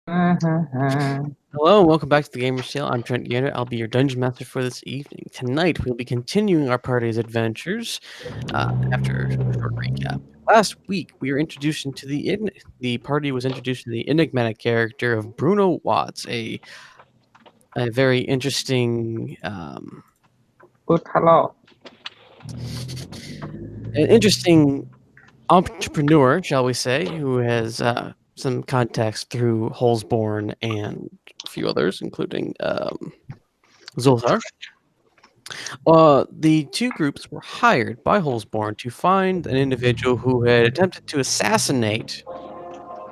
Hello and welcome back to the Gamer's Tale. I'm Trent Gander. I'll be your dungeon master for this evening. Tonight we'll be continuing our party's adventures after a short recap. Last week we were introduced into the party was introduced to the enigmatic character of Bruno Watts, a very interesting Hello. an interesting entrepreneur, shall we say, who has some contacts through Holes Borne and a few others, including Zoltar. The two groups were hired by Holes Borne to find an individual who had attempted to assassinate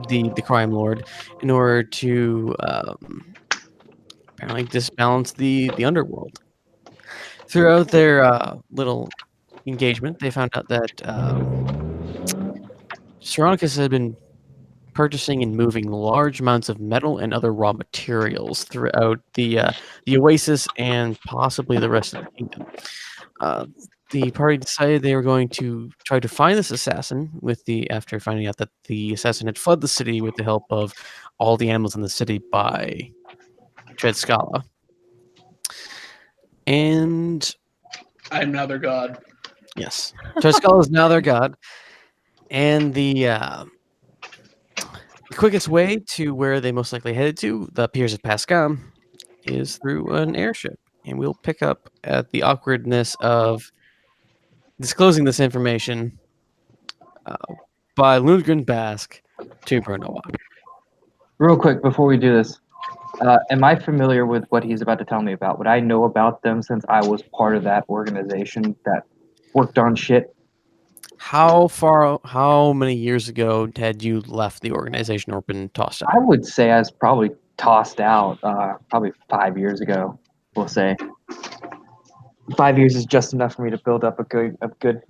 the crime lord in order to apparently disbalance the underworld. Throughout their little engagement, they found out that Saronicus had been purchasing and moving large amounts of metal and other raw materials throughout the oasis and possibly the rest of the kingdom. Uh, the party decided they were going to try to find this assassin after finding out that the assassin had fled the city with the help of all the animals in the city by Tredscala. And I'm now their god. yes, Tredscala is now their god. And the quickest way to where they most likely headed to, the Piers of Pascam, is through an airship. And we'll pick up at the awkwardness of disclosing this information uh, by Lundgren Bask to Bruno. Real quick before we do this, am I familiar with what he's about to tell me about? Would I know about them since I was part of that organization that worked on shit? How many years ago had you left the organization or been tossed out? I would say I was probably tossed out probably 5 years ago, we'll say. 5 years is just enough for me to build up a good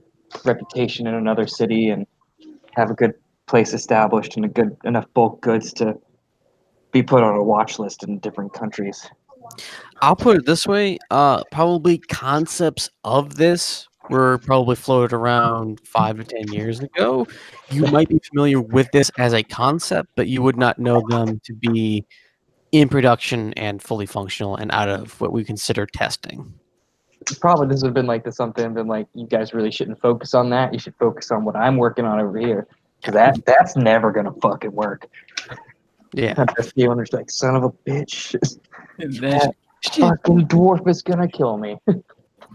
reputation in another city and have a good place established and a good enough bulk goods to be put on a watch list in different countries. I'll put it this way, probably concepts of this were probably floated around 5 to 10 years ago. You might be familiar with this as a concept, but you would not know them to be in production and fully functional and out of what we consider testing. Probably this would have been like something been like, you guys really shouldn't focus on that. You should focus on what I'm working on over here, because that's never gonna fucking work. Yeah. The owner's like, son of a bitch, And then, that fucking dwarf is gonna kill me.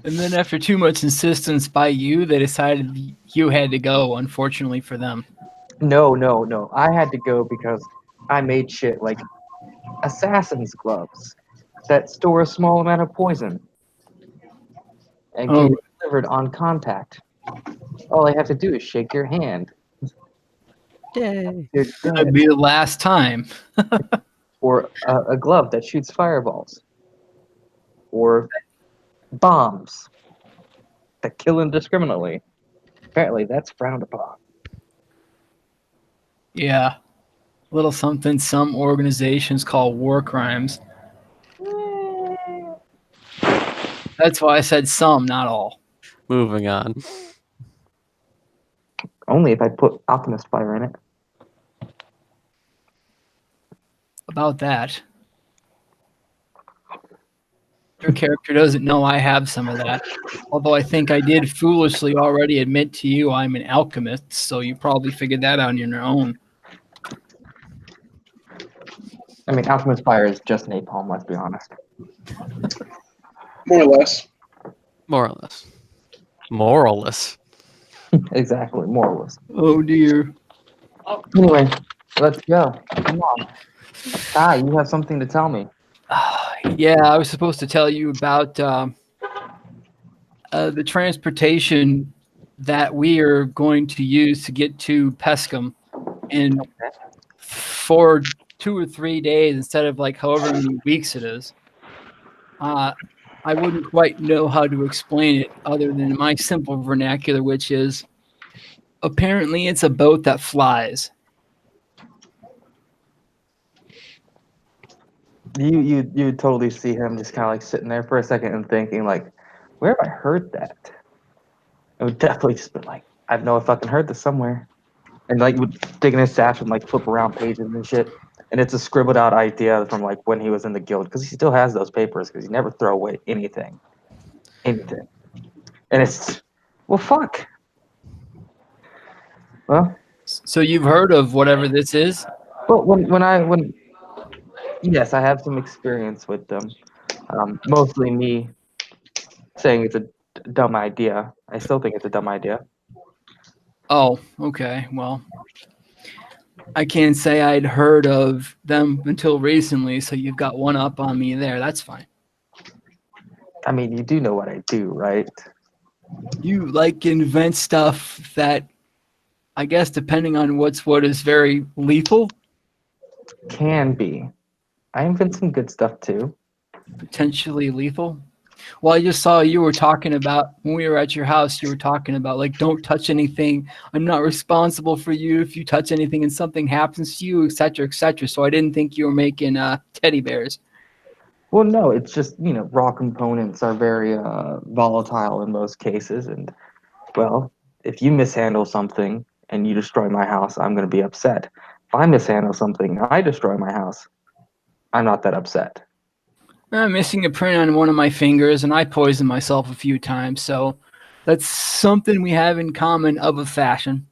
and then after too much insistence by you, they decided you had to go, unfortunately for them. No. I had to go because I made shit like assassin's gloves that store a small amount of poison and can be delivered on contact. All I have to do is shake your hand. Yay. You're That'd dead. be the last time. Or a glove that shoots fireballs. Or bombs that kill indiscriminately. Apparently, that's frowned upon. Yeah. Little something some organizations call war crimes. That's why I said some, not all. Moving on. Only if I put alchemist fire in it. About that. Your character doesn't know I have some of that. Although I think I did foolishly already admit to you I'm an alchemist, so you probably figured that out on your own. I mean, alchemist fire is just napalm, let's be honest. More or less. More or less. More or less. Exactly, more or less. Oh dear. Anyway, let's go. Come on. You have something to tell me. Yeah, I was supposed to tell you about the transportation that we are going to use to get to Pescam in for 2 or 3 days instead of like however many weeks it is. I wouldn't quite know how to explain it other than my simple vernacular, which is apparently it's a boat that flies. You totally see him just kind of like sitting there for a second and thinking like, where have I heard that? It would definitely just be like, I know I fucking heard this somewhere. and like would dig in his stash and like flip around pages and shit. And it's a scribbled out idea from like when he was in the guild because he still has those papers because he never throw away anything. And it's well, fuck. Well, So you've heard of whatever this is? but when yes, I have some experience with them. Mostly me saying it's a dumb idea. I still think it's a dumb idea. Oh, okay. Well, I can't say I'd heard of them until recently, so you've got one up on me there. That's fine. I mean, you do know what I do, right? You like invent stuff that, I guess, depending on what is very lethal, Can be. I invent some good stuff too. potentially lethal. Well, I just saw you were talking about when we were at your house. You were talking about like, don't touch anything. I'm not responsible for you if you touch anything and something happens to you, etc., etc. So I didn't think you were making teddy bears. Well, no, it's just, raw components are very volatile in most cases. And, well, if you mishandle something and you destroy my house, I'm going to be upset. If I mishandle something and I destroy my house, I'm not that upset. I'm missing a print on one of my fingers, and I poisoned myself a few times. So that's something we have in common of a fashion.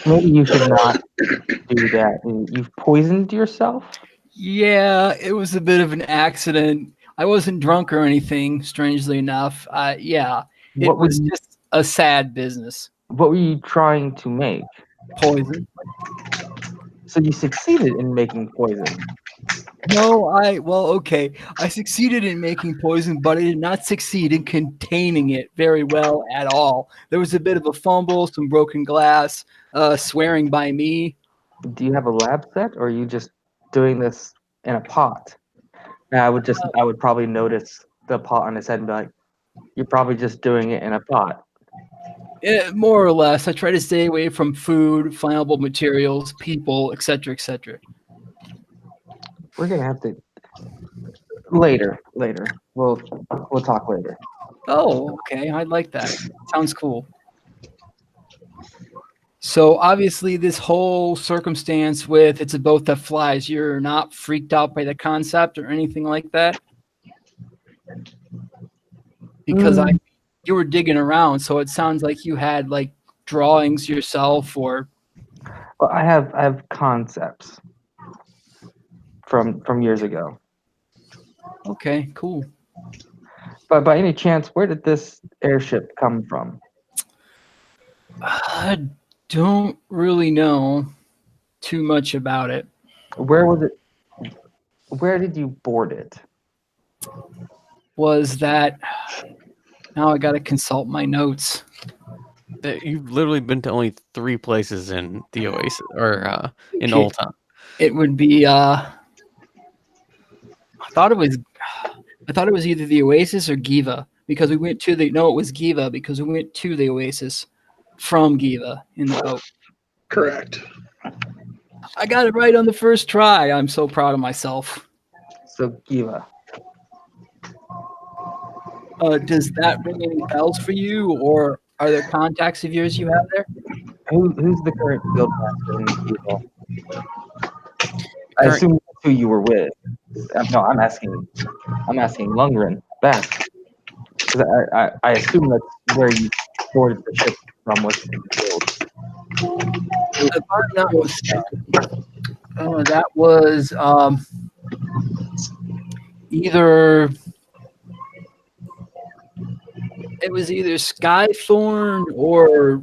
Maybe you should not do that. You've poisoned yourself? Yeah, it was a bit of an accident. I wasn't drunk or anything, strangely enough. Yeah, it What were was you, just a sad business. what were you trying to make? Poison. So you succeeded in making poison. No, okay. I succeeded in making poison, but I did not succeed in containing it very well at all. There was a bit of a fumble, some broken glass, swearing by me. Do you have a lab set, or are you just doing this in a pot? And I would probably notice the pot on his head and be like, "You're probably just doing it in a pot." More or less. I try to stay away from food, flammable materials, people, etc., etc. We're gonna have to later. We'll talk later. Oh, okay. I like that. Sounds cool. So obviously, this whole circumstance with it's a boat that flies, you're not freaked out by the concept or anything like that? Because you were digging around, so it sounds like you had like drawings yourself or Well, I have concepts from years ago. okay, cool. But by any chance, where did this airship come from? I don't really know too much about it. Where was it? Where did you board it? Was that now I got to consult my notes. You've literally been to only 3 places in the Oasis or in Okay. Old Town. It would be I thought it was either the Oasis or Giva because we went to it was Giva because we went to the Oasis from Giva in the boat. Correct. I got it right on the first try. I'm so proud of myself. So Giva. Does that ring any bells for you, or are there contacts of yours you have there? Who's the current guild master in Giva? I assume that's who you were with. No, I'm asking Lundgren best. Because I assume that's where you boarded the ship from was the guild. If I'm not mistaken, that was either Skythorn or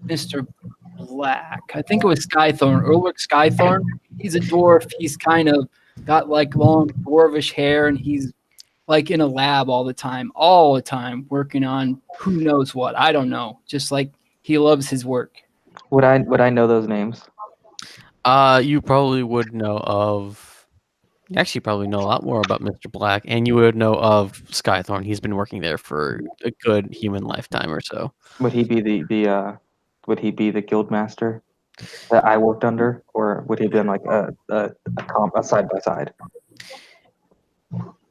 Mr. Black. I think it was Skythorn, Ulrich Skythorn. He's a dwarf. He's kind of got like long dwarvish hair, and he's like in a lab all the time, working on who knows what. I don't know. Just like he loves his work. Would I know those names? You probably would know of. You actually probably know a lot more about Mr. Black, and you would know of Skythorn. He's been working there for a good human lifetime or so. Would he be would he be the guild master that I worked under, or would he have been like a side by side?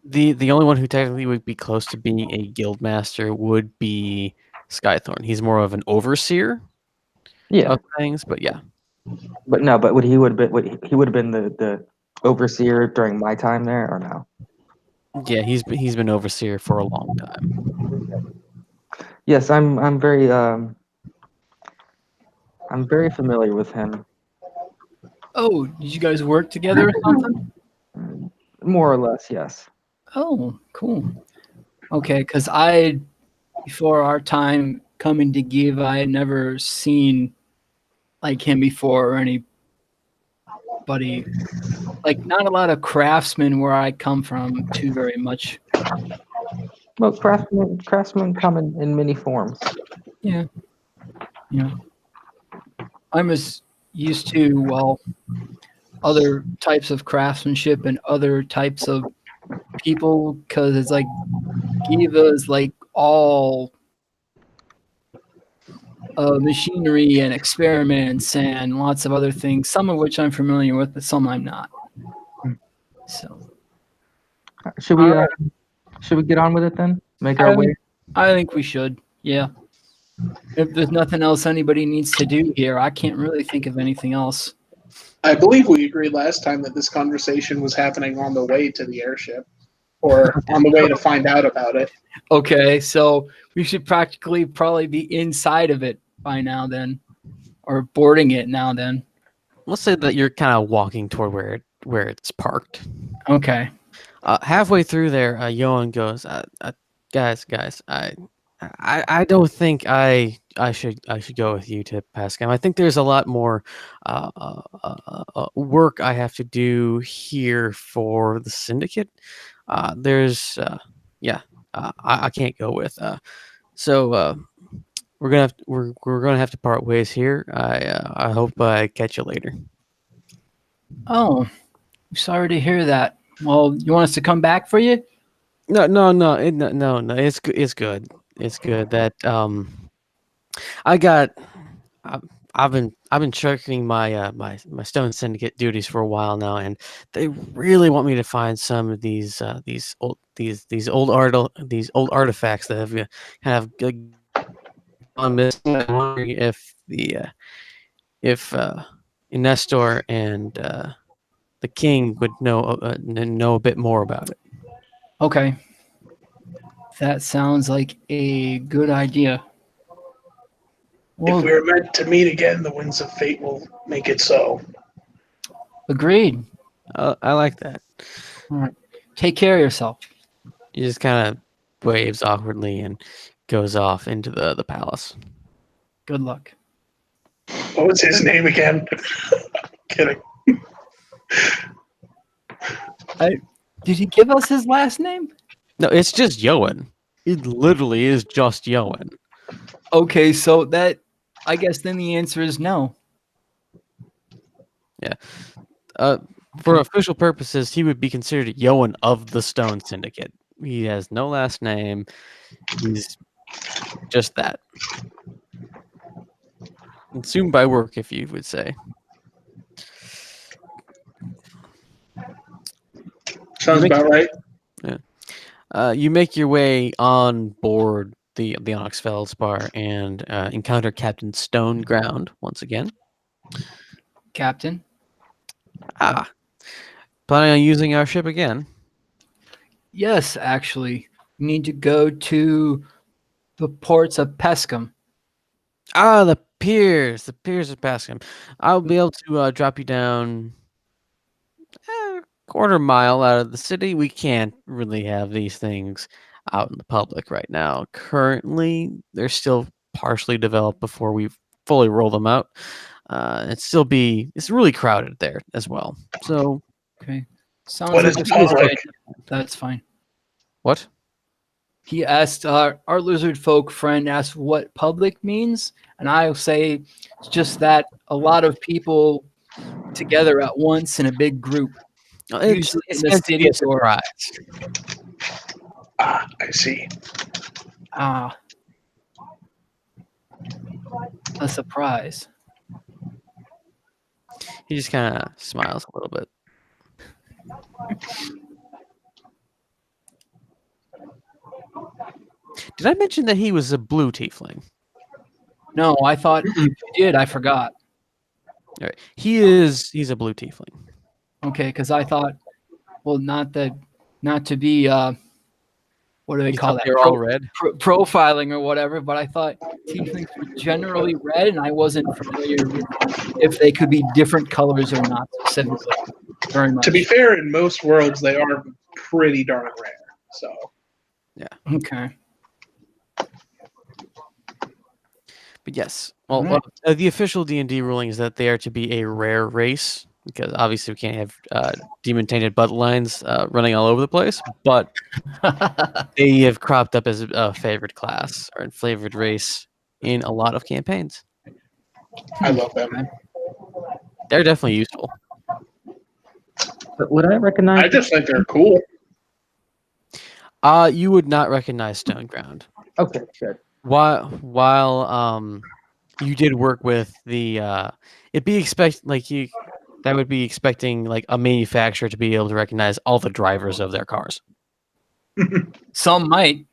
The only one who technically would be close to being a guild master would be Skythorn. He's more of an overseer Yeah, of things, but yeah. but he would have been the overseer during my time there, or no? Yeah, he's been overseer for a long time. Yes, I'm very familiar with him, Oh, did you guys work together or something? more or less. Yes. Oh, cool. Okay, because before our time coming to give, I had never seen like him before or anybody. Like, not a lot of craftsmen where I come from, too very much. Well, craftsmen come in many forms. Yeah, yeah. I'm as used to, well, other types of craftsmanship and other types of people because it's like Giva is like all machinery and experiments and lots of other things, some of which I'm familiar with, but some I'm not. So Should we all uh, right. should we get on with it then? Make our I way. think, I think we should. Yeah. If there's nothing else anybody needs to do here, I can't really think of anything else. I believe we agreed last time that this conversation was happening on the way to the airship, or on the way to find out about it. Okay, so we should practically probably be inside of it by now then, or boarding it now then. Let's say that you're kind of walking toward where it's parked. Okay. Halfway through there, Johan goes, "Guys, I don't think I should go with you to Pascam. I think there's a lot more work I have to do here for the syndicate. Yeah, I can't go with. So we're gonna have to part ways here. I hope I catch you later." Oh, sorry to hear that. Well, you want us to come back for you? No. It's good. It's good that I got. I- I've been shirking my Stone Syndicate duties for a while now, and they really want me to find some of these old artifacts that have kind of gone missing. I'm wondering if Nestor and the king would know a bit more about it. Okay. That sounds like a good idea. If Well, we're meant to meet again, the winds of fate will make it so. agreed. I like that. All right. Take care of yourself. He just kind of waves awkwardly and goes off into the palace. Good luck. What was his name again? Kidding. Did he give us his last name? No, it's just Yoan. It literally is just Yoan. Okay, so that, I guess then the answer is no. Yeah. For official purposes, he would be considered Yoan of the Stone Syndicate. He has no last name. He's just that. Consumed by work, if you would say. Sounds about right. You make your way on board the Onyx Feldspar and encounter Captain Stoneground once again. Captain? Planning on using our ship again? Yes, actually. We need to go to the ports of Pescam. The Piers of Pascam. I'll be able to drop you down quarter mile out of the city. We can't really have these things out in the public right now. Currently, they're still partially developed before we fully roll them out. It's really crowded there as well. So Okay. Sounds What like is a solid public? idea. That's fine. what? He asked, our lizard folk friend asked what public means, and I'll say it's just that a lot of people together at once in a big group, usually in It's the meant to be a city or surprise. I see. a surprise. He just kind of smiles a little bit. Did I mention that he was a blue tiefling? No, I thought if you did, I forgot. All right. He's a blue tiefling. Okay, because I thought, well, not to be what do they You call thought that? they were all red? Profiling or whatever, but I thought tieflings were generally red, and I wasn't familiar with if they could be different colors or not specifically. Very much. To be fair, in most worlds, they are pretty darn rare. So, Okay. But yes, well, Right. the official D&D ruling is that they are to be a rare race because obviously we can't have demon-tainted bloodlines running all over the place. But they have cropped up as a favored class or a favored race in a lot of campaigns. I love them. They're definitely useful. But would I recognize? I just think they're cool. You would not recognize Stone Ground. Okay, good. While you did work with the that would be expecting like a manufacturer to be able to recognize all the drivers of their cars. Some might,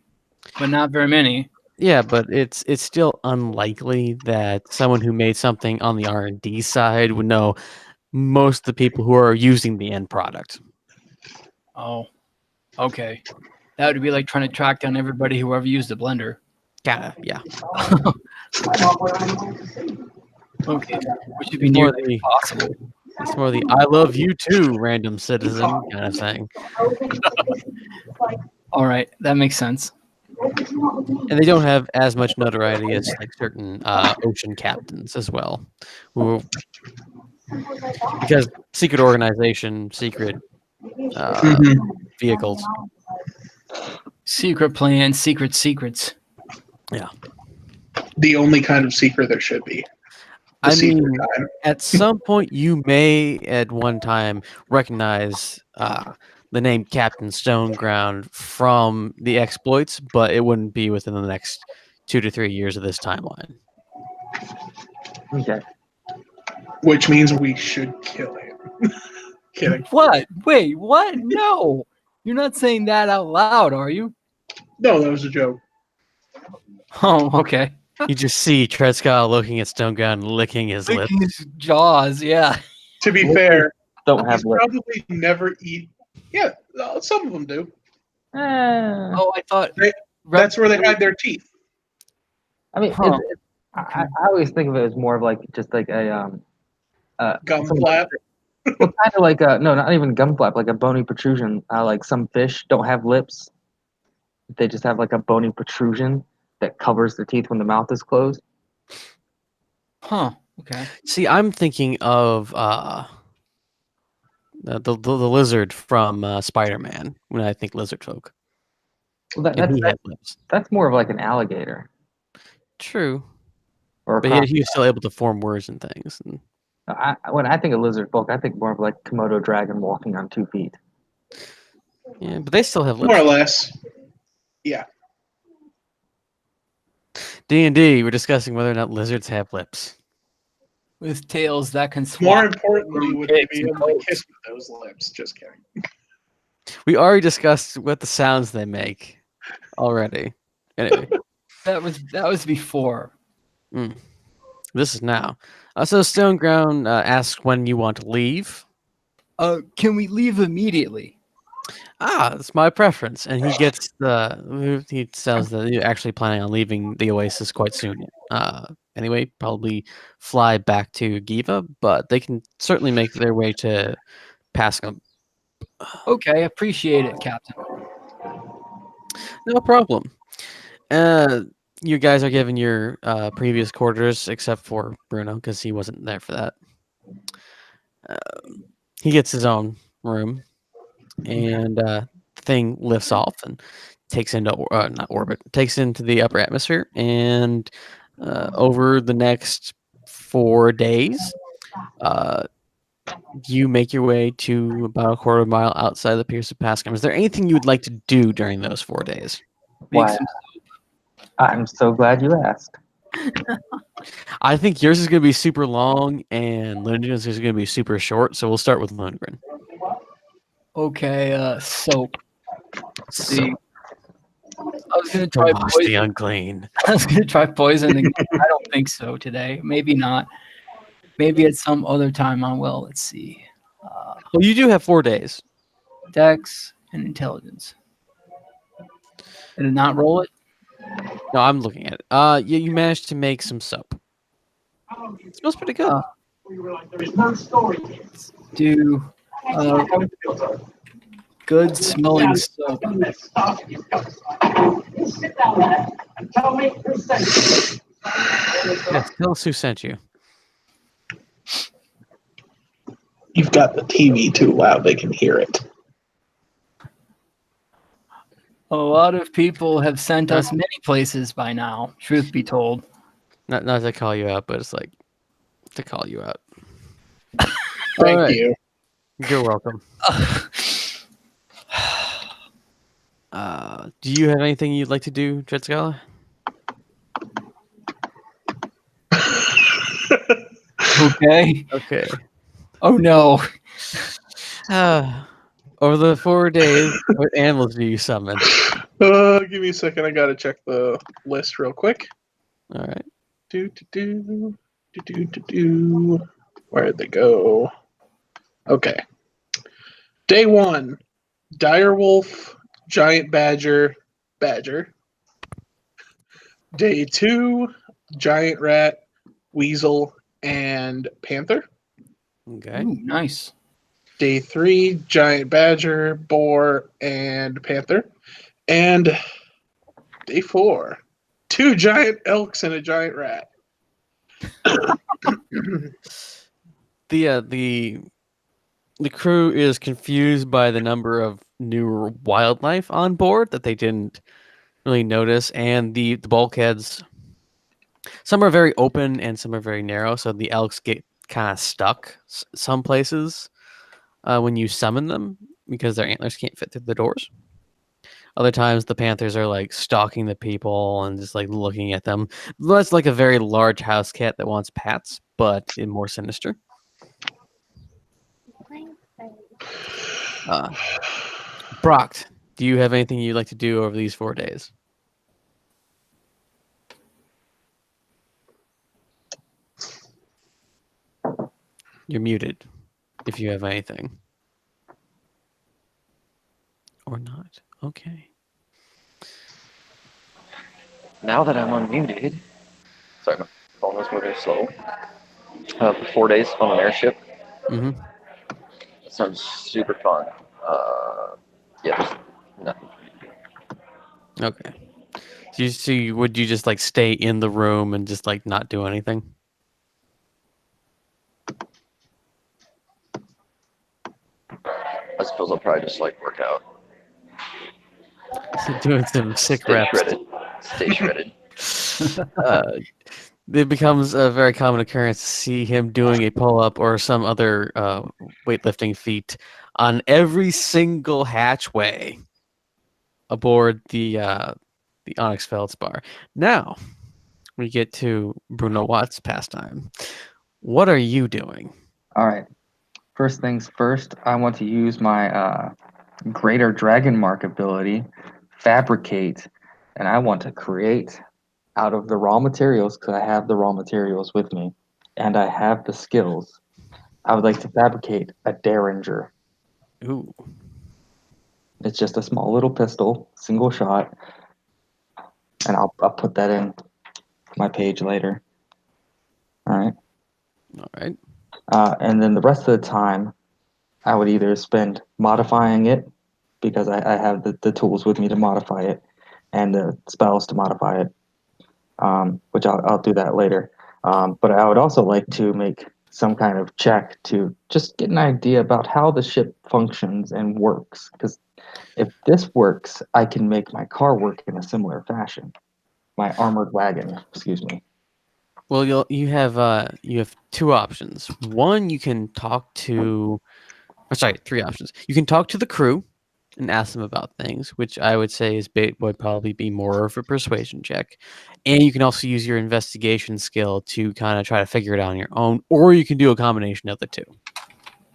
but not very many. Yeah, but it's still unlikely that someone who made something on the R&D side would know most of the people who are using the end product. Oh, okay. That would be like trying to track down everybody who ever used a blender. Kinda, yeah. Okay, which would be More nearly the- impossible. It's more the "I love you too, random citizen" kind of thing. All right, that makes sense. And they don't have as much notoriety as like certain ocean captains as well, who because secret organization, secret vehicles. Secret plans, secret secrets. The only kind of secret there should be. The I secret mean, kind. at some point you may at one time recognize the name Captain Stoneground from the exploits, but it wouldn't be within the next 2 to 3 years of this timeline. Okay. Which means we should kill him. Kidding. What? Wait, what? No. You're not saying that out loud, are you? No, that was a joke. Oh, okay. You just see Tredskaw looking at Stoneground, licking his lips. Licking his jaws, yeah. To be fair, Don't have he's lips. probably never eat. Yeah, some of them do. Oh, I thought That's where they hide their teeth. I mean, Huh. I always think of it as more of like just like a Gum some- flap. well, kind of like no, not even gum flap, like a bony protrusion. Like some fish don't have lips; they just have like a bony protrusion that covers their teeth when the mouth is closed. Huh. Okay. See, I'm thinking of the lizard from Spider-Man when I think lizard folk. Well, And he had lips. that's more of like an alligator True. or a But yet he was still able to form words and things. And when I think of lizard folk, I think more of like Komodo dragon walking on 2 feet. yeah, but they still have lips. More or less. Yeah. D&D, we're discussing whether or not lizards have lips. With tails that can swap. More importantly, would they Kicks be and able to coats. kiss with those lips? Just kidding. We already discussed what the sounds they make already. Anyway, That was before. this is now. So Stoneground asks when you want to leave. Can we leave immediately? It's my preference. And he gets he says that you're actually planning on leaving the Oasis quite soon. Anyway, probably fly back to Giva, but they can certainly make their way to Pascam. Okay, appreciate it, Captain. No problem. You guys are given your previous quarters, except for Bruno, because he wasn't there for that. He gets his own room, and the thing lifts off and takes into not orbit, takes into the upper atmosphere, and over the next 4 days, you make your way to about a quarter mile outside the Piers of Pascam. Is there anything you would like to do during those 4 days? Make Why? some- I'm so glad you asked. I think yours is going to be super long, and Lundgren's is going to be super short. So we'll start with Lundgren. Okay, soap. So, was gonna try Wash the poison. unclean. I was gonna try poison again. I don't think so today. Maybe not. Maybe at some other time I will. Let's see. Well, you do have 4 days. Dex and intelligence. Did it not roll it? No, I'm looking at it. Yeah, you managed to make some soap. It smells pretty good. Do good smelling soap. Yes, tell us who sent you. You've got the TV too loud; they can hear it. A lot of people have sent us many places by now, truth be told. Not to call you out, but it's like to call you out. Thank right. you. You're welcome. Do you have anything you'd like to do, Dread Scholar? Okay. Okay. Oh no. Over the 4 days, what animals do you summon? Give me a second. I gotta check the list real quick. All right. Where'd they go? Okay. Day 1, direwolf, giant badger. Day 2, giant rat, weasel, and panther. Okay. Ooh, nice. Day 3, giant badger, boar, and panther. And day 4, 2 giant elks and a giant rat. The crew is confused by the number of new wildlife on board that they didn't really notice, and the bulkheads. Some are very open and some are very narrow, so the elks get kind of stuck some places when you summon them because their antlers can't fit through the doors. Other times the panthers are like stalking the people and just like looking at them. That's like a very large house cat that wants pats, but in more sinister. Brock, do you have anything you'd like to do over these 4 days? You're muted if you have anything. Or not. Okay. Now that I'm unmuted, sorry, my phone was moving slow. 4 days on an airship. Mm-hmm. That sounds super fun. Yeah, there's nothing. Okay. Would you just like stay in the room and just like not do anything? I suppose I'll probably just like work out. Doing some sick Stay reps. shredded. Stay shredded. It becomes a very common occurrence to see him doing a pull-up or some other weightlifting feat on every single hatchway aboard the Onyx Feldspar. Now we get to Bruno Watt's pastime. What are you doing? All right. First things first, I want to use my Greater Dragon Mark ability, Fabricate, and I want to create out of the raw materials because I have the raw materials with me and I have the skills. I would like to fabricate a Derringer. Ooh. It's just a small little pistol, single shot, and I'll put that in my page later. All right. All right. And then the rest of the time, I would either spend modifying it because I have the tools with me to modify it and the spells to modify it, which I'll do that later. But I would also like to make some kind of check to just get an idea about how the ship functions and works. Because if this works, I can make my car work in a similar fashion. My armored wagon, excuse me. Well, you have 2 options. One, you can talk to, or sorry, 3 options. You can talk to the crew and ask them about things, which I would say would probably be more of a persuasion check. And you can also use your investigation skill to kind of try to figure it out on your own, or you can do a combination of the 2.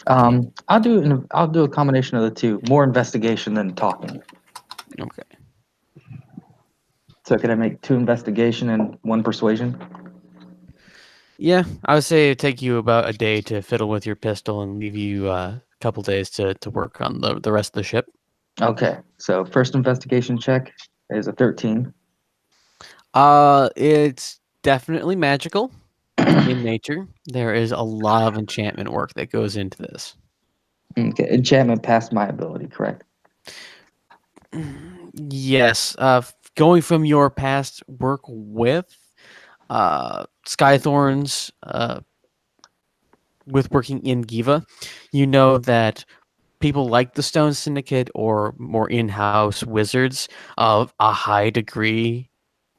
I'll do a combination of the 2. More investigation than talking. Okay. So can I make 2 investigation and 1 persuasion? Yeah, I would say it'd take you about a day to fiddle with your pistol and leave you a couple days to work on the rest of the ship. Okay. So first investigation check is a 13. It's definitely magical in nature. There is a lot of enchantment work that goes into this. Okay. Enchantment passed my ability, correct? Yes, going from your past work with Skythorns, with working in Giva, you know that people like the Stone Syndicate or more in-house wizards of a high degree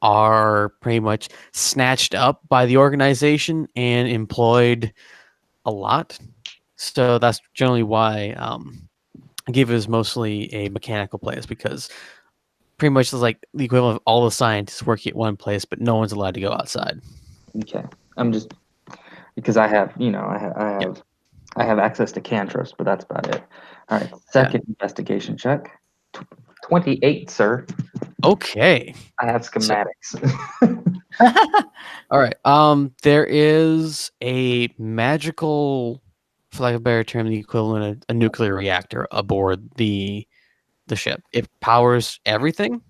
are pretty much snatched up by the organization and employed a lot. So that's generally why Giva is mostly a mechanical place, because pretty much it's like the equivalent of all the scientists working at one place, but no one's allowed to go outside. Okay. I'm just because I have, I have access to cantrips, but that's about it. All right. Second investigation check. 28, sir. Okay. I have So- schematics. All right. There is a magical, for lack of a better term, the equivalent of a nuclear reactor aboard the ship. It powers everything.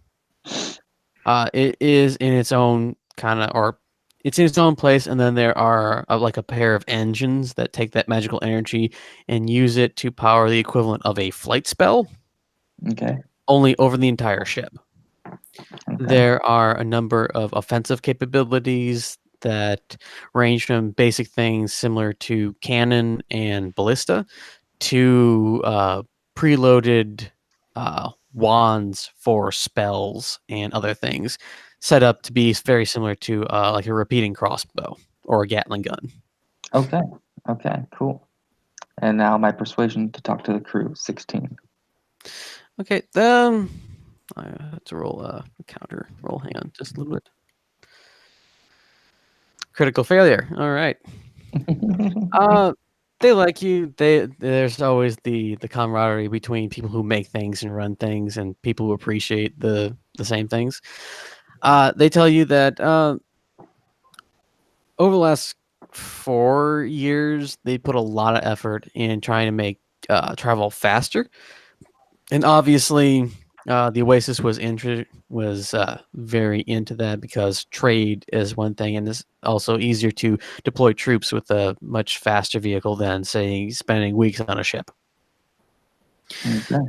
It is in its own kind of, or it's in its own place, and then there are like a pair of engines that take that magical energy and use it to power the equivalent of a flight spell, Okay. only over the entire ship. Okay. There are a number of offensive capabilities that range from basic things similar to cannon and ballista to preloaded wands for spells and other things, set up to be very similar to like a repeating crossbow or a Gatling gun. Okay. Okay. Cool. And now my persuasion to talk to the crew, 16. Okay, I have to roll a counter roll. Hang on, just a little bit. Critical failure. All right. They like you. There's always the camaraderie between people who make things and run things and people who appreciate the same things. They tell you that over the last 4 years, they put a lot of effort in trying to make travel faster, and obviously, the Oasis was very into that because trade is one thing, and it's also easier to deploy troops with a much faster vehicle than, say, spending weeks on a ship. Okay.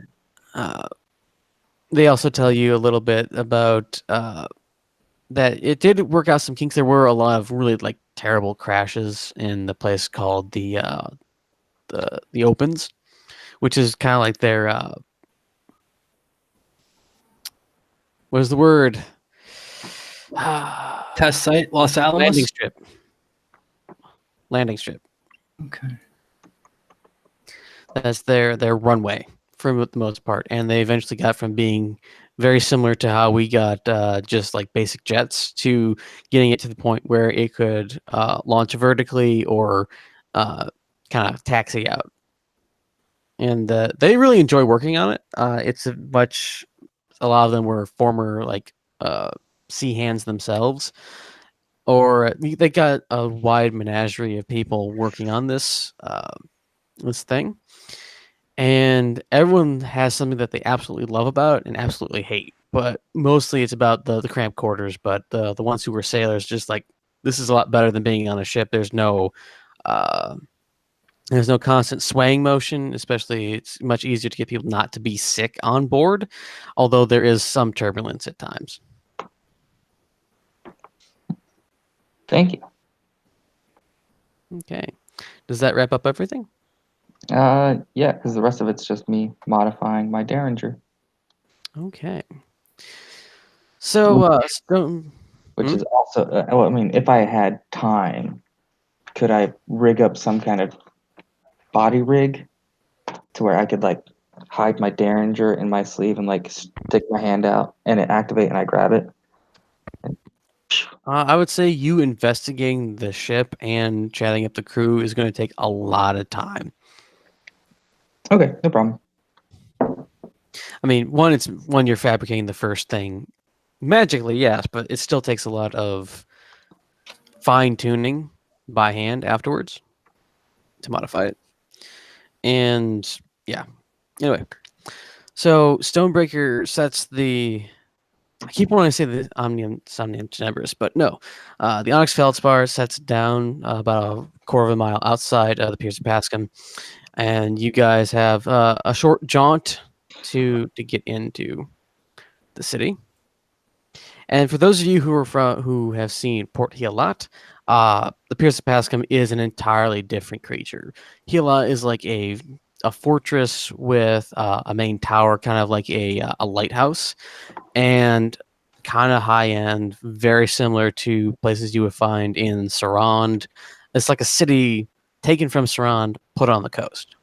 They also tell you a little bit about that it did work out some kinks. There were a lot of really like terrible crashes in the place called the Opens, which is kind of like their what is the word? Test site, Los Alamos. Landing strip. Landing strip. Okay. That's their runway for the most part, and they eventually got from being very similar to how we got just like basic jets to getting it to the point where it could launch vertically or kind of taxi out. And they really enjoy working on it. A lot of them were former like sea hands themselves, or they got a wide menagerie of people working on this this thing, and everyone has something that they absolutely love about and absolutely hate. But mostly it's about the cramped quarters. But the ones who were sailors just like, this is a lot better than being on a ship. Uh, there's no constant swaying motion, especially it's much easier to get people not to be sick on board, although there is some turbulence at times. Thank you. Okay. Does that wrap up everything? Yeah, because the rest of it's just me modifying my Derringer, Okay. So, Stone, which is also, well, I mean, if I had time, could I rig up some kind of body rig to where I could like hide my Derringer in my sleeve and like stick my hand out and it activate and I grab it? I would say you investigating the ship and chatting up the crew is going to take a lot of time. Okay, no problem. I mean, one, you're fabricating the first thing Magically, yes, but it still takes a lot of fine tuning by hand afterwards to modify it. And yeah. Anyway, so Stonebreaker sets the. I keep wanting to say the Omnium Somnium Tenebris, but no. The Onyx Feldspar sets down about a quarter of a mile outside of the Piers of Pascam, and you guys have a short jaunt to get into the city. And for those of you who have seen Port Healat, the Piers of Pascam is an entirely different creature. Healat is like a fortress with a main tower, kind of like a lighthouse, and kind of high end, very similar to places you would find in Sarand. It's like a city taken from Sarand, put on the coast.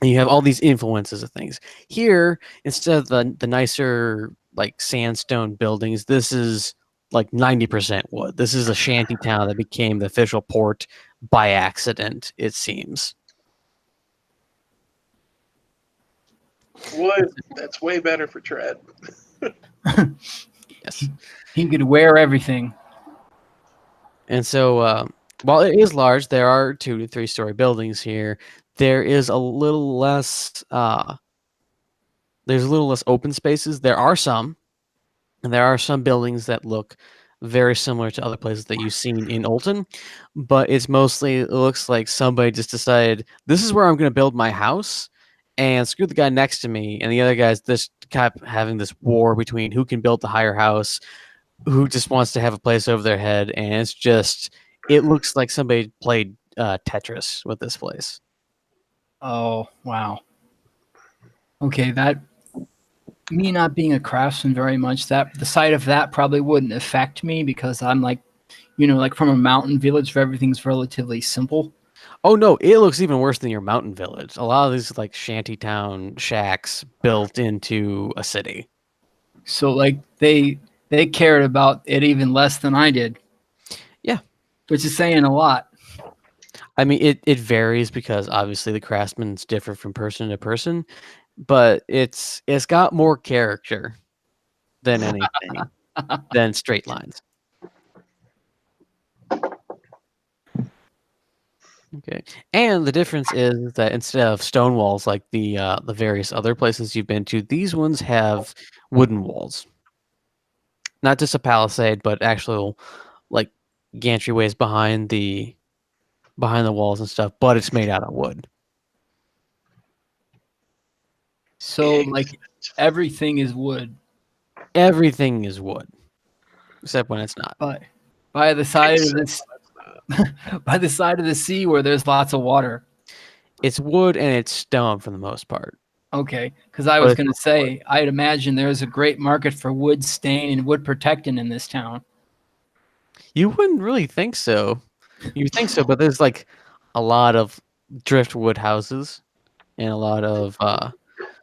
And you have all these influences of things. Here, instead of the nicer like sandstone buildings, this is like 90% wood. This is a shanty town that became the official port by accident, it seems. Wood, that's way better for tread. Yes. He could wear everything. And so, while it is large, there are 2 to 3 story buildings here. There is a little less. There's a little less open spaces. There are some, and there are some buildings that look very similar to other places that you've seen in Olton, but it's mostly it looks like somebody just decided this is where I'm going to build my house, and screw the guy next to me, and the other guys just kept having this war between who can build the higher house, who just wants to have a place over their head, and it's just it looks like somebody played Tetris with this place. Oh, wow. Okay, that me not being a craftsman very much, that the sight of that probably wouldn't affect me because I'm like, like from a mountain village where everything's relatively simple. Oh no, it looks even worse than your mountain village. A lot of these like shantytown shacks built into a city. So like they cared about it even less than I did. Yeah. Which is saying a lot. I mean, it varies because obviously the craftsman's different from person to person, but it's got more character than anything than straight lines. Okay, and the difference is that instead of stone walls like the various other places you've been to, these ones have wooden walls. Not just a palisade, but actual like gantryways behind the walls and stuff. But it's made out of wood. So like everything is wood. Everything is wood, except when it's not. But by the side of this by the side of the sea where there's lots of water. It's wood and it's stone for the most part. Okay, because I was going to say, I'd imagine there's a great market for wood stain and wood protectant in this town. You wouldn't really think so. You think so, but there's like a lot of driftwood houses and a lot of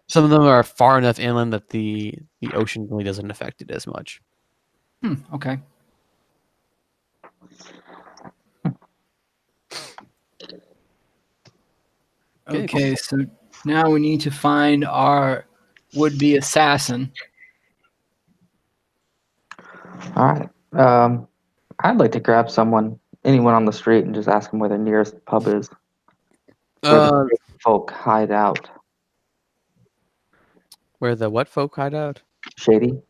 some of them are far enough inland that the ocean really doesn't affect it as much. Okay. Okay, so now we need to find our would-be assassin. All right. I'd like to grab anyone on the street, and just ask them where the nearest pub is. Where the folk hide out. Where the what folk hide out? Shady.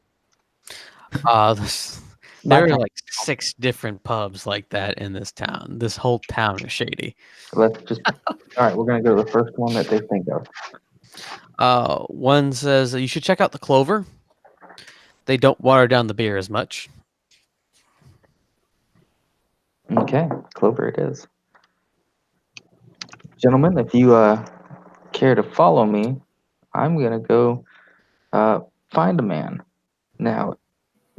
There are like 6 different pubs like that in this town. This whole town is shady. Let's just. All right, we're gonna go to the first one that they think of. One says you should check out the Clover. They don't water down the beer as much. Okay, Clover it is. Gentlemen, if you care to follow me, I'm gonna go find a man. Now,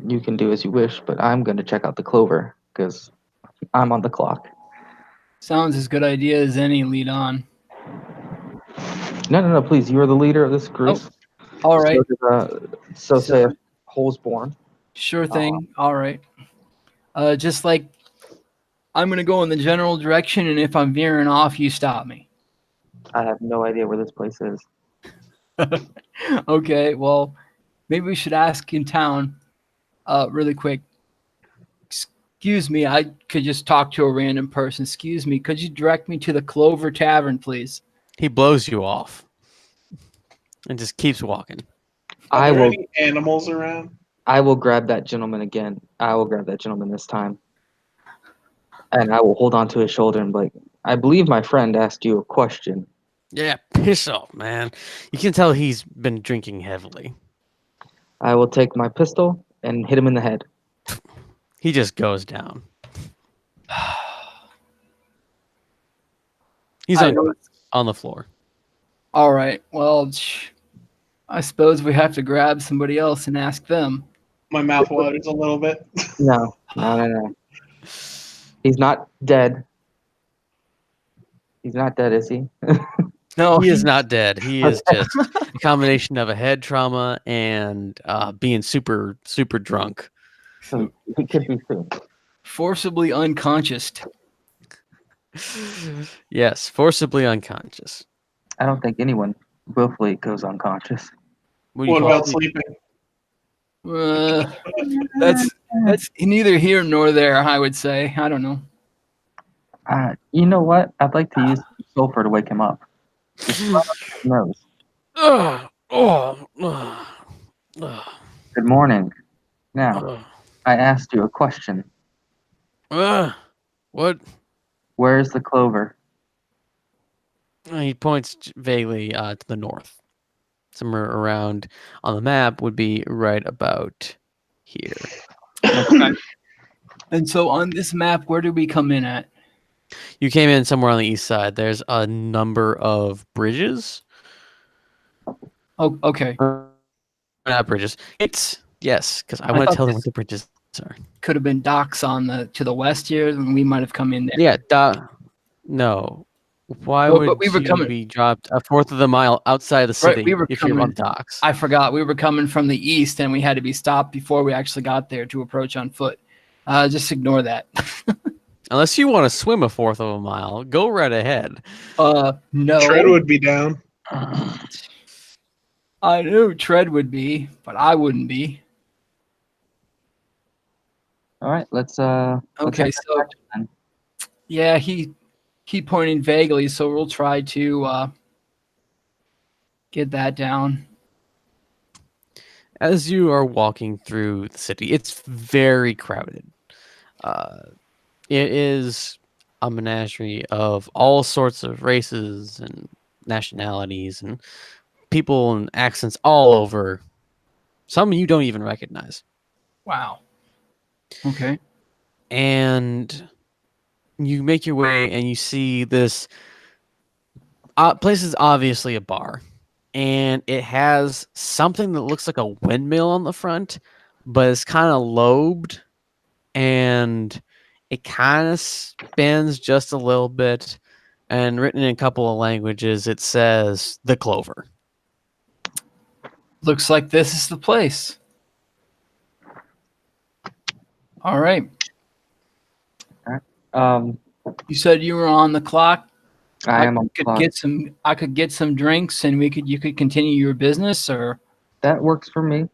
you can do as you wish, but I'm gonna check out the Clover because I'm on the clock. Sounds as good idea as any. Lead on. No, please. You are the leader of this group. Oh, all right. So say Holes Borne. Sure thing. All right. Just like I'm going to go in the general direction, and if I'm veering off, you stop me. I have no idea where this place is. Okay, well, maybe we should ask in town. really quick. Excuse me, I could just talk to a random person. Excuse me, could you direct me to the Clover Tavern, please? He blows you off and just keeps walking. Are I there will. any animals around? I will grab that gentleman again. I will grab that gentleman this time, and I will hold on to his shoulder and be like, "I believe my friend asked you a question." Yeah, piss off, man. You can tell he's been drinking heavily. I will take my pistol and hit him in the head. He just goes down. He's I know- on the floor. All right. Well, I suppose we have to grab somebody else and ask them. My mouth waters a little bit. No, no, no, no. He's not dead. He's not dead, is he? No, He is not dead. He is just a combination of a head trauma and being super, super drunk. So he could be soon. forcibly unconscious. Yes, forcibly unconscious. I don't think anyone willfully goes unconscious. What do you What call about it? sleeping? That's neither here nor there. I would say. I don't know. You know what? I'd like to use sulfur to wake him up. Just rub up his nose. Good morning. Now, I asked you a question. What? Where's the clover? He points vaguely to the north. Somewhere around on the map would be right about here. And so on this map, where do we come in at? You came in somewhere on the east side. There's a number of bridges. Oh, okay. Not bridges. It's yes, because I want to thought tell them this- what the bridges are. Could have been docks on the to the west here, and we might have come in there. Yeah, no. Why Well, would but we were you coming- be dropped a fourth of the mile outside the Right, city we were if you're on coming- docks? I forgot we were coming from the east, and we had to be stopped before we actually got there to approach on foot. Just ignore that. Unless you want to swim a fourth of a mile, go right ahead. No. Tread would be down. I knew Tread would be, but I wouldn't be. All right, let's Okay, head so back then. yeah, he pointing vaguely, so we'll try to get that down. As you are walking through the city, it's very crowded. It is a menagerie of all sorts of races and nationalities and people and accents all over. Some you don't even recognize. Wow. Okay. And you make your way and you see this place is obviously a bar. And it has something that looks like a windmill on the front, but it's kind of lobed and it kind of spins just a little bit. And written in a couple of languages, it says the Clover. Looks like this is the place. All right. You said you were on the clock. I am on the could clock. get some. I could get some drinks, and you could continue your business, or That works for me.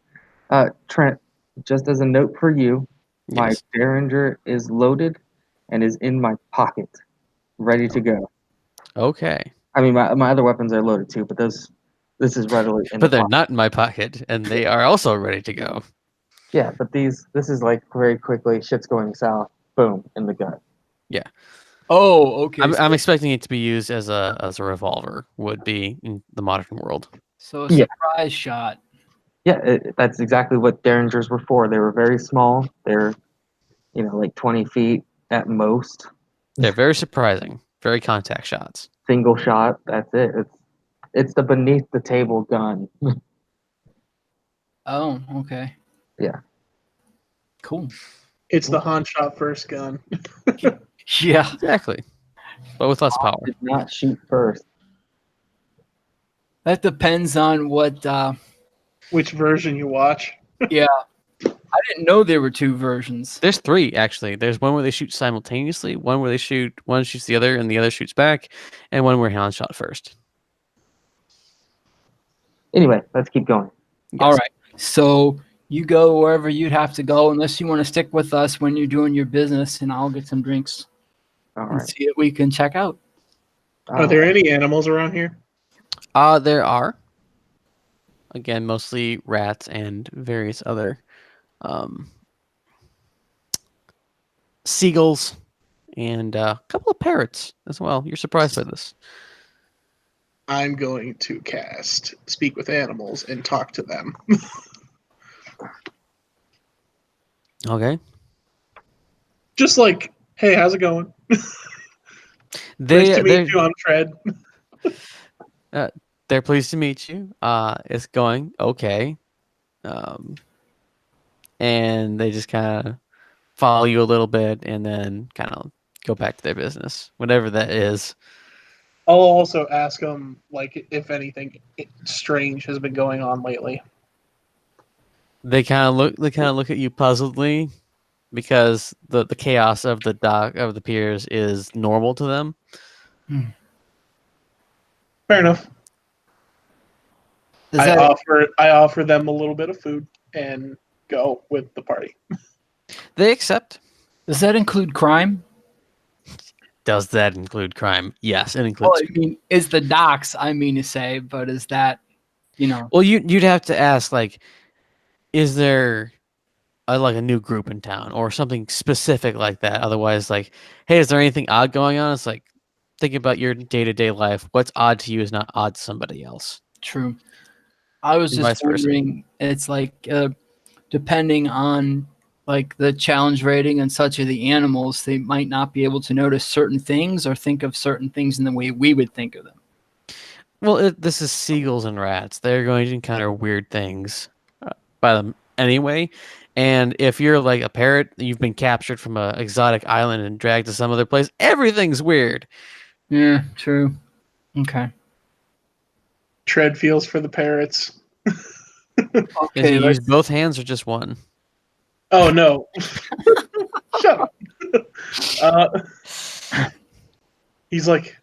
Trent, just as a note for you, my Yes. Derringer is loaded and is in my pocket, ready to go. Okay. I mean, my other weapons are loaded too, but this is readily in But the they're pocket. not in my pocket, and they are also ready to go. Yeah, but this is like very quickly, shit's going south, boom, in the gut. oh, okay. I'm expecting it to be used as a revolver would be in the modern world. So a Yeah. surprise shot. Yeah, that's exactly what Derringers were for. They were very small. They're, like 20 feet at most. They're very surprising, very contact shots. Single shot. That's it. It's the beneath the table gun. Oh, okay. Yeah. Cool. It's the Han shot first gun. Yeah. Exactly, but with less power. Did not shoot first. That depends on what. Which version you watch? Yeah. I didn't know there were two versions. There's three actually. There's one where they shoot simultaneously, one where one shoots the other and the other shoots back, and one where Han shot first. Anyway, let's keep going. Yes. All right. So you go wherever you'd have to go, unless you want to stick with us when you're doing your business, and I'll get some drinks All and right. see what we can check out. Are there any animals around here? There are. Again, mostly rats and various other seagulls and a couple of parrots as well. You're surprised by this. I'm going to cast Speak with Animals and talk to them. Okay. Just like, hey, how's it going? They Nice to meet they're you. I'm Tread. they're pleased to meet you. It's going okay. And they just kind of follow you a little bit and then kind of go back to their business, whatever that is. I'll also ask them, like, if anything strange has been going on lately. They kind of look at you puzzledly because the chaos of the dock of the piers is normal to them. Fair enough. Does I offer them a little bit of food and go with the party. They accept. does that include crime? Does that include crime? Yes, it Well, includes. I mean, is the docks, I mean to say, but is that, Well, you'd have to ask, like, is there like a new group in town or something specific like that? Otherwise, like, hey, is there anything odd going on? It's like, think about your day-to-day life. What's odd to you is not odd to somebody else. true. I was And just vice versa. wondering, it's like, depending on like the challenge rating and such of the animals, they might not be able to notice certain things or think of certain things in the way we would think of them. Well, this is seagulls and rats. They're going to encounter weird things by them anyway. And if you're like a parrot, you've been captured from an exotic island and dragged to some other place, everything's weird. Yeah, true. Okay. Tread feels for the parrots. Can Okay. you use both hands or just one? Oh, no. Shut up. He's like,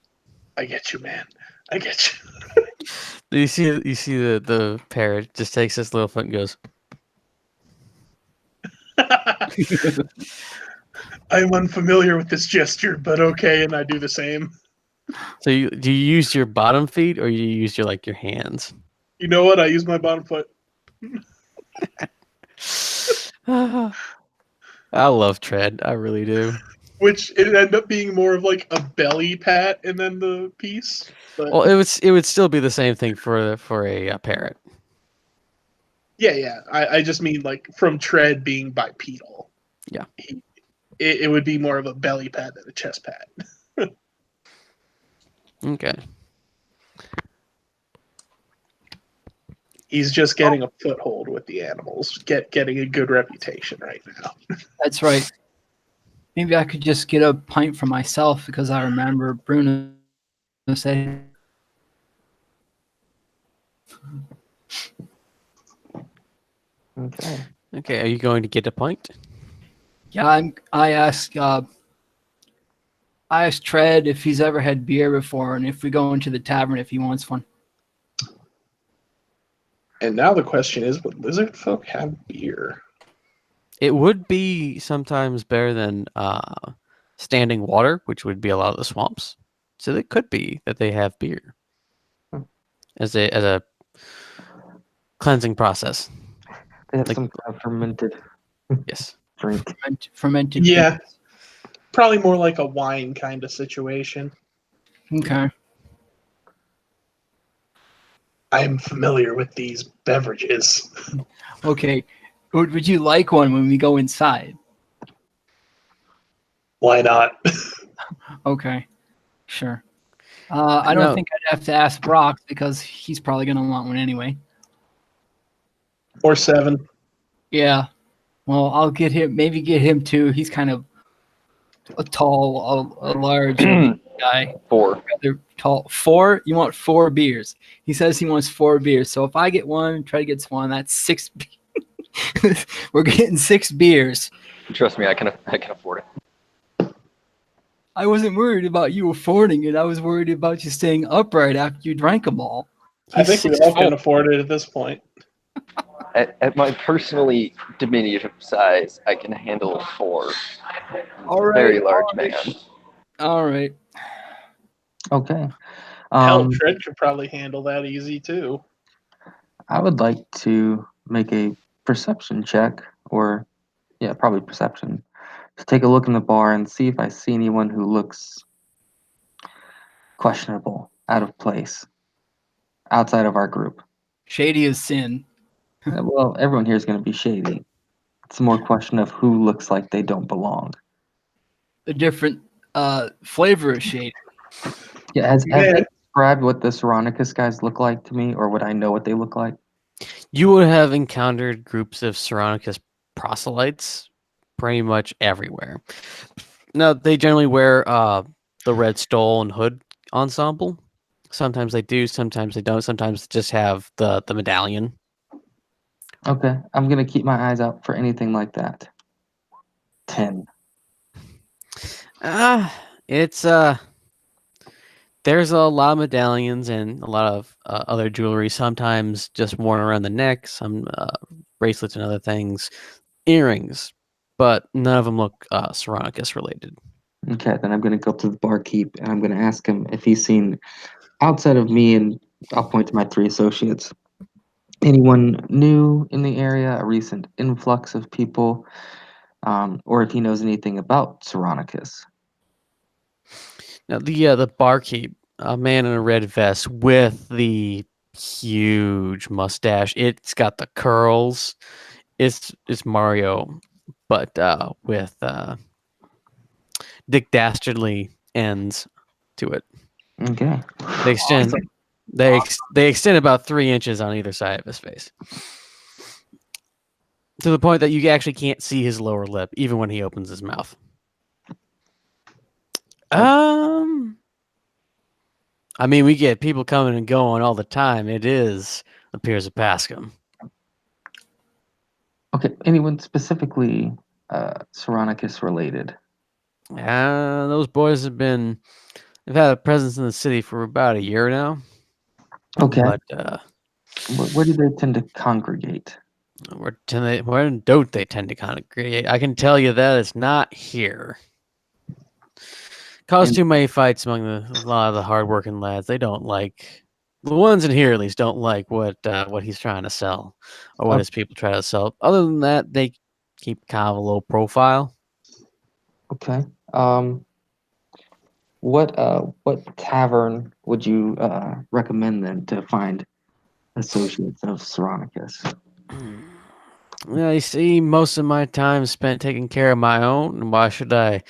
I get you, man. I get You see the parrot just takes his little foot and goes. you. I'm unfamiliar with this gesture, but okay, and I do the same. So do you use your bottom feet or you use your hands? You know what? I use my bottom foot. I love Tread. I really do. Which it ended up being more of like a belly pat and then the piece. But Well, it would still be the same thing for a parrot. yeah. I just mean like from Tread being bipedal. Yeah. It would be more of a belly pat than a chest pat. Okay. He's just getting a foothold with the animals, getting a good reputation right now. That's right. Maybe I could just get a pint for myself because I remember Bruno said. Okay. Okay. Are you going to get a pint? Yeah, I asked Tread if he's ever had beer before, and if we go into the tavern, if he wants one. And now the question is, would lizard folk have beer? It would be sometimes better than standing water, which would be a lot of the swamps. So it could be that they have beer as a cleansing process. They have Like- some kind of fermented Yes. drink. Fermented. Yeah. beers. Probably more like a wine kind of situation. Okay. I'm familiar with these beverages. Okay. Would you like one when we go inside? Why not? Okay. Sure. I don't No. think I'd have to ask Brock because he's probably going to want one anyway. Or 7. Yeah. Well, I'll get him. Maybe get him too. He's kind of a tall, a large guy. 4. Rather tall. 4? You want 4 beers? He says he wants 4 beers. So if I get one, Trey gets one. That's 6. We're getting 6 beers. Trust me, I can afford it. I wasn't worried about you affording it. I was worried about you staying upright after you drank them all. I think we all can afford it at this point. at my personally diminutive size, I can handle 4. All right. Very large man. All right. Okay. Hell, Tread could probably handle that easy too. I would like to make a perception check, or yeah, probably perception, to take a look in the bar and see if I see anyone who looks questionable, out of place, outside of our group. Shady as sin. Well, everyone here is going to be shady. It's more a question of who looks like they don't belong. A different flavor of shady. Yeah, have Man. they described what the Saronicus guys look like to me, or would I know what they look like? You would have encountered groups of Saronicus proselytes pretty much everywhere. Now, they generally wear the red stole and hood ensemble. Sometimes they do, sometimes they don't. Sometimes they just have the medallion. Okay, I'm going to keep my eyes out for anything like that. 10. It's there's a lot of medallions and a lot of other jewelry. Sometimes just worn around the neck. Some bracelets and other things, earrings, but none of them look Saronicus related. Okay, then I'm going to go up to the barkeep and I'm going to ask him if he's seen, outside of me, and I'll point to my 3 associates, anyone new in the area, a recent influx of people, or if he knows anything about Saronicus. Now the barkeep, a man in a red vest with the huge mustache. It's got the curls. It's Mario, but with Dick Dastardly ends to it. Okay. They extend. They extend about 3 inches on either side of his face, to the point that you actually can't see his lower lip, even when he opens his mouth. I mean, we get people coming and going all the time. It is the Piers of Pascam. Okay, anyone specifically Saronicus related? Those boys they've had a presence in the city for about a year now. Okay. But Where do they tend to congregate? where don't they tend to congregate? I can tell you that it's not here. Caused too many fights among a lot of the hardworking lads. They don't like the ones in here, at least, don't like what he's trying to sell or what his people try to sell. Other than that, they keep kind of a low profile. Okay. What tavern would you recommend then to find associates of Saronicus? Yeah, you see, most of my time is spent taking care of my own, and why should I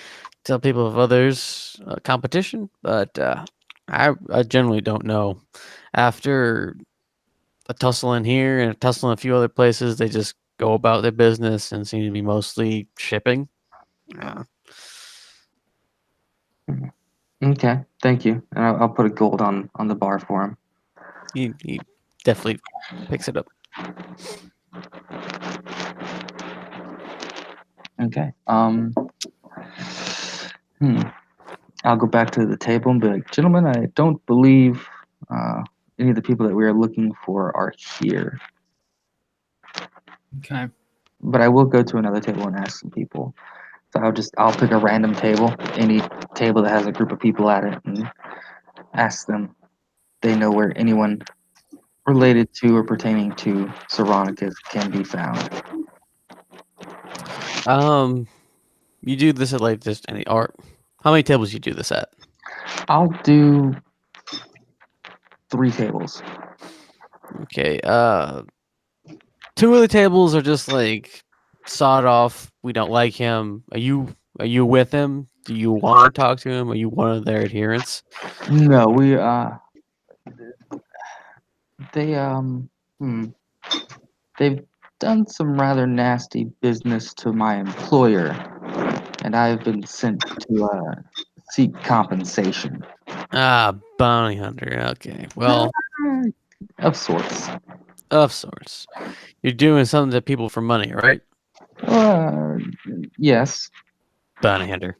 tell people of others' competition? But I generally don't know. After a tussle in here and a tussle in a few other places, they just go about their business and seem to be mostly shipping. Okay, thank you. And I'll put a gold on the bar for him. He definitely picks it up. Okay. I'll go back to the table and be like, gentlemen, I don't believe any of the people that we are looking for are here. Okay. But I will go to another table and ask some people. So I'll pick a random table, any table that has a group of people at it, and ask them if they know where anyone related to or pertaining to Saronicus can be found. You do this at like just any art. How many tables you do this at? I'll do 3 tables. Okay. 2 of the tables are just like sawed off. We don't like him. Are you with him? Do you want to talk to him? Are you one of their adherents? No, they've done some rather nasty business to my employer, and I've been sent to seek compensation. Bounty hunter. Okay. Well, Of sorts. of sorts. You're doing something to people for money, right? Yes. Bounty hunter.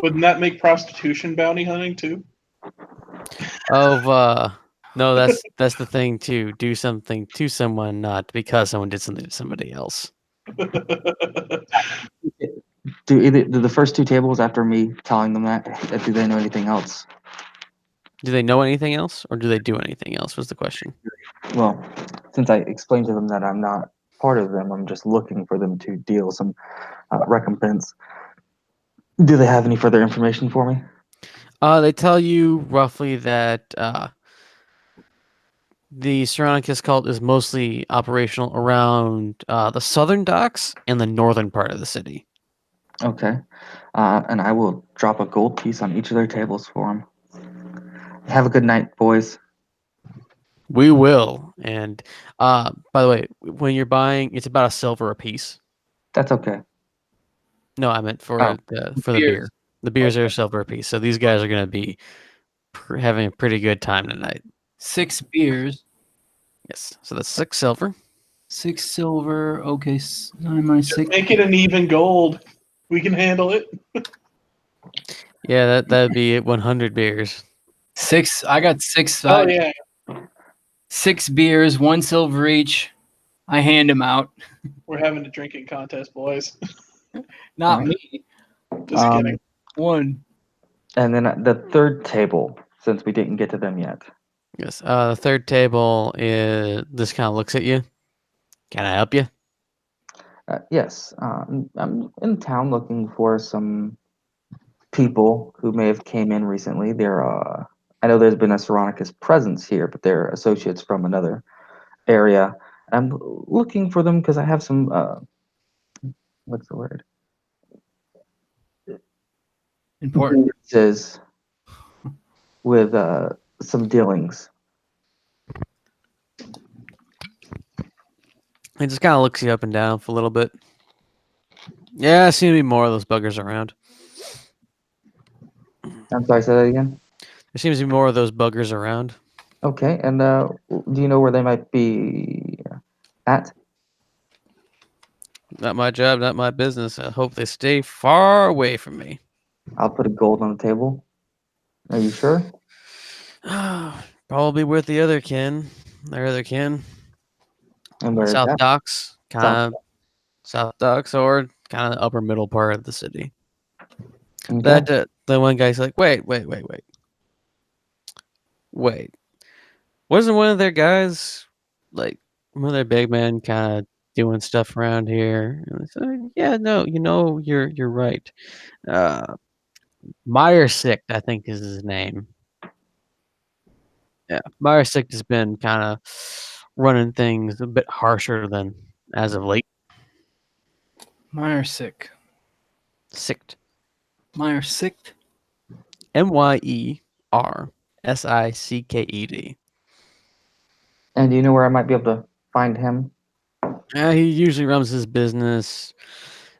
Wouldn't that make prostitution bounty hunting too? Of No, that's the thing too. Do something to someone, not because someone did something to somebody else. Do the first 2 tables after me telling them that, do they know anything else? Do they know anything else, or do they do anything else? Was the question. Well, since I explained to them that I'm not part of them, I'm just looking for them to deal some recompense. Do they have any further information for me? They tell you roughly that the Saronikus cult is mostly operational around the southern docks and the northern part of the city. Okay. And I will drop a gold piece on each of their tables for them. Have a good night, boys. We will. And by the way, when you're buying, it's about a silver a piece. That's okay. No, I meant for Oh. the Beers. beer. The beers are a silver a piece. So these guys are going to be having a pretty good time tonight. 6 beers, Yes. So that's 6 silver. 6 silver. Okay, 9 minus 6. Make it an even gold. We can handle it. Yeah, that'd be 100 beers. 6. I got 6. Oh yeah. 6 beers, 1 silver each. I hand them out. We're having a drinking contest, boys. Not Alright. me. Just kidding. 1. And then the third table, since we didn't get to them yet. Yes. The third table is this kind of looks at you. Can I help you? Yes, I'm in town looking for some people who may have came in recently. I know there's been a Saronicus presence here, but they're associates from another area. I'm looking for them because I have some, what's the word? Important. Says with some dealings. He just kind of looks you up and down for a little bit. Yeah, I seem to be more of those buggers around. I'm sorry, say that again. There seems to be more of those buggers around. Okay, and do you know where they might be at? Not my job, not my business. I hope they stay far away from me. I'll put a gold on the table. Are you sure? Probably with the other kin. Their other kin. And where is South that? Docks. Kind of South Docks or kind of upper middle part of the city. Okay. That the one guy's like, wait. Wasn't one of their guys like one of their big men kind of doing stuff around here? And I said, yeah, no, you're right. Meyer Sicht, I think is his name. Yeah, Meyer Sicht has been kind of running things a bit harsher than as of late. Meyersick. Sicht. Meyersick. Meyersicked. And do you know where I might be able to find him? He usually runs his business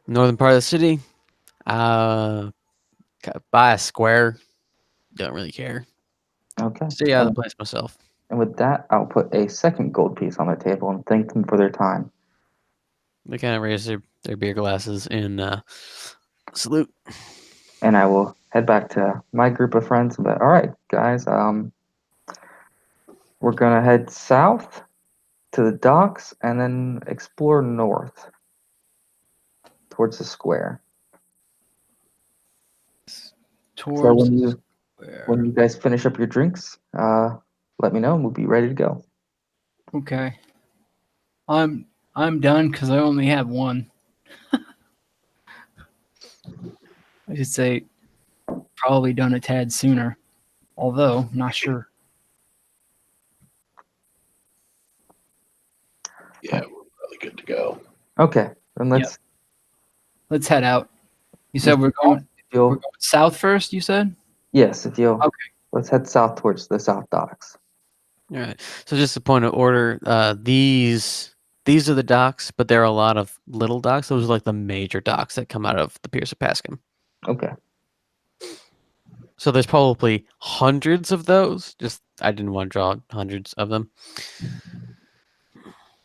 northern part of the city. By a square. Don't really care. Okay. Stay out of the place myself. And with that, I'll put a second gold piece on their table and thank them for their time. They kind of raise their beer glasses in salute. And I will head back to my group of friends. But all right, guys, we're gonna head south to the docks and then explore north towards the square. Towards So where? when you guys finish up your drinks, let me know and we'll be ready to go. Okay. I'm done because I only have one. I should say probably done a tad sooner. Although, not sure. Yeah, we're probably good to go. Okay, then let's. Let's head out. You said we're going south first, you said? Yes, if you'll. Okay. Let's head south towards the south docks. All right. So just a point of order. These are the docks, but there are a lot of little docks. Those are like the major docks that come out of the Piers of Pascam. Okay. So there's probably hundreds of those. Just I didn't want to draw hundreds of them.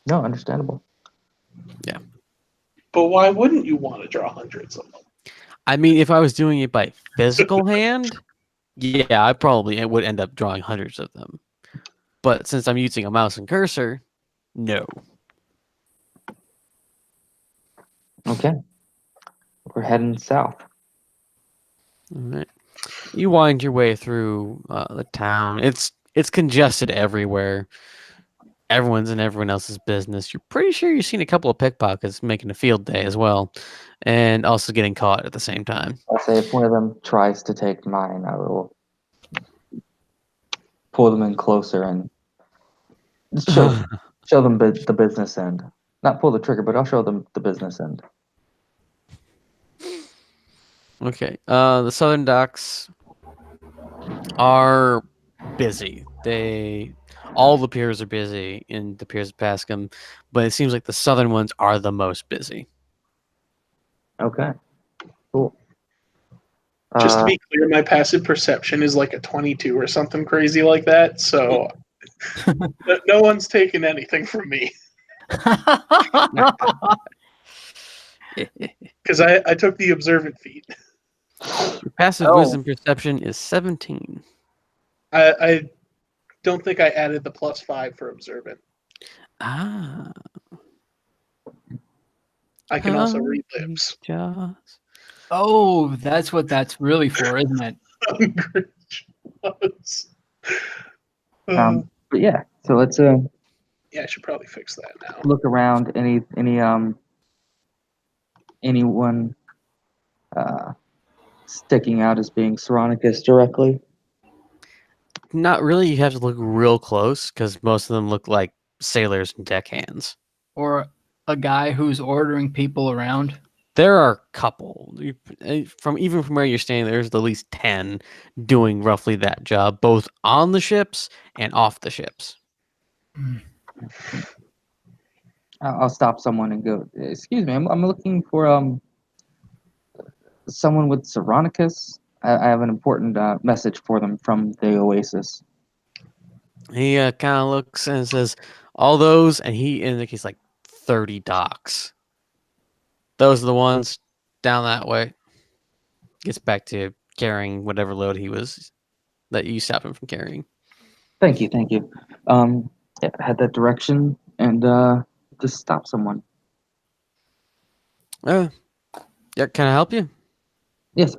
No, understandable. But why wouldn't you want to draw hundreds of them? I mean, if I was doing it by physical hand, yeah, I probably would end up drawing hundreds of them. But since I'm using a mouse and cursor, no. Okay. We're heading south. All right. You wind your way through the town. It's congested everywhere. Everyone's in everyone else's business. You're pretty sure you've seen a couple of pickpockets making a field day as well, and also getting caught at the same time. I'll say if one of them tries to take mine, I will pull them in closer and show them the business end. Not pull the trigger, but I'll show them the business end. Okay. The Southern Docks are busy. All the piers are busy in the Piers of Pascam, but it seems like the southern ones are the most busy. Okay. Cool. Just to be clear, my passive perception is like a 22 or something crazy like that. So no one's taking anything from me because I took the observant feat. Your passive Oh. wisdom perception is 17. I don't think I added the +5 for observant. Ah. I can also read lips. Just... Oh, that's what that's really for, isn't it? Hungry jaws. But yeah, so let's Yeah, I should probably fix that now. look around. Anyone sticking out as being Saronicus directly? Not really. You have to look real close because most of them look like sailors and deckhands. Or a guy who's ordering people around. There are a couple. From where you're standing, there's at least 10 doing roughly that job, both on the ships and off the ships. I'll stop someone and go, excuse me, I'm looking for someone with Saronicus. I have an important message for them from the Oasis. He kind of looks and says, all those, and he indicates like 30 docks. Those are the ones down that way. Gets back to carrying whatever load that you stopped him from carrying. Thank you. Yeah, head that direction and just stop someone. Yeah, can I help you? Yes.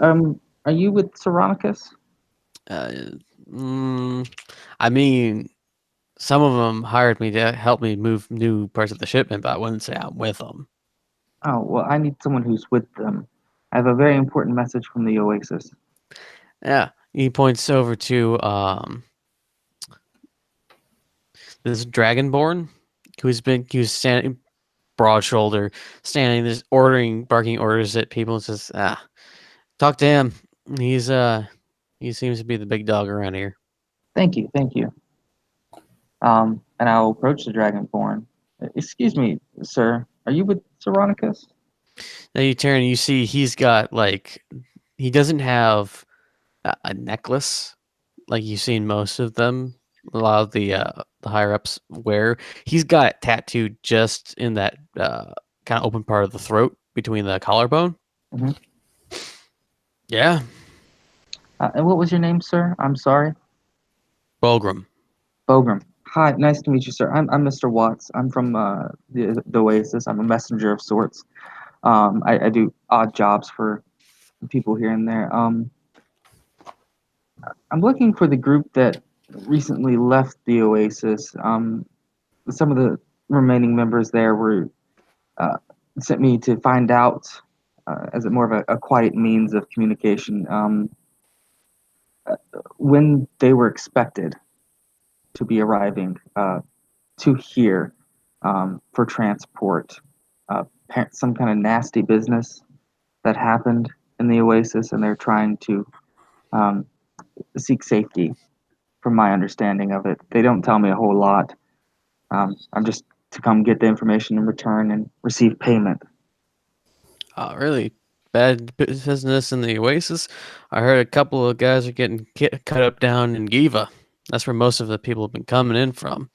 Are you with Saronicus? I mean, some of them hired me to help me move new parts of the shipment, but I wouldn't say I'm with them. Oh well, I need someone who's with them. I have a very important message from the Oasis. Yeah, he points over to this Dragonborn who's standing broad shoulder, standing just barking orders at people and says, talk to him. He seems to be the big dog around here. Thank you. And I'll approach the Dragonborn. Excuse me, sir. Are you with Saronicus? Now you turn and you see he's got he doesn't have a necklace like you've seen most of them. A lot of the higher ups wear. He's got it tattooed just in that kind of open part of the throat between the collarbone. Mhm. Yeah, And what was your name, sir? I'm sorry. Bulgrim. Bogram. Hi, nice to meet you, sir. I'm Mr. Watts. I'm from the Oasis. I'm a messenger of sorts. I do odd jobs for people here and there. I'm looking for the group that recently left the Oasis. Some of the remaining members there were sent me to find out, as more of a quiet means of communication, when they were expected to be arriving to here for transport. Some kind of nasty business that happened in the Oasis, and they're trying to seek safety. From my understanding of it, they don't tell me a whole lot. I'm just to come get the information in return and receive payment. Really bad business in the Oasis. I heard a couple of guys are getting cut up down in Giva. That's where most of the people have been coming in from.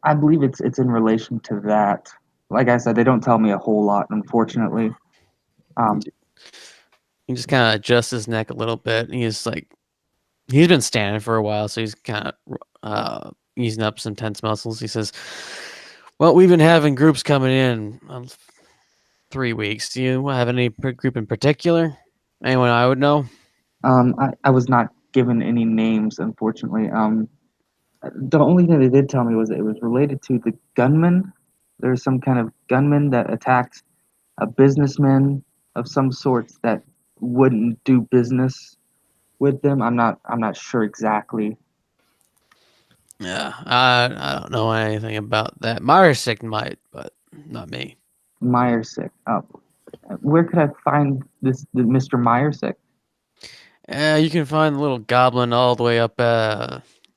I believe it's in relation to that. Like I said, they don't tell me a whole lot, unfortunately. He just kind of adjusts his neck a little bit. And he's been standing for a while, so he's kind of easing up some tense muscles. He says, "Well, we've been having groups coming in 3 weeks. Do you have any group in particular? Anyone I would know?" I was not given any names, unfortunately. The only thing they did tell me was that it was related to the gunman. There's some kind of gunman that attacked a businessman of some sorts that wouldn't do business with them. I'm not sure exactly. Yeah, I don't know anything about that. Myersick might, but not me. Myersick. Where could I find the Mr. Myersick? You can find the little goblin all the way up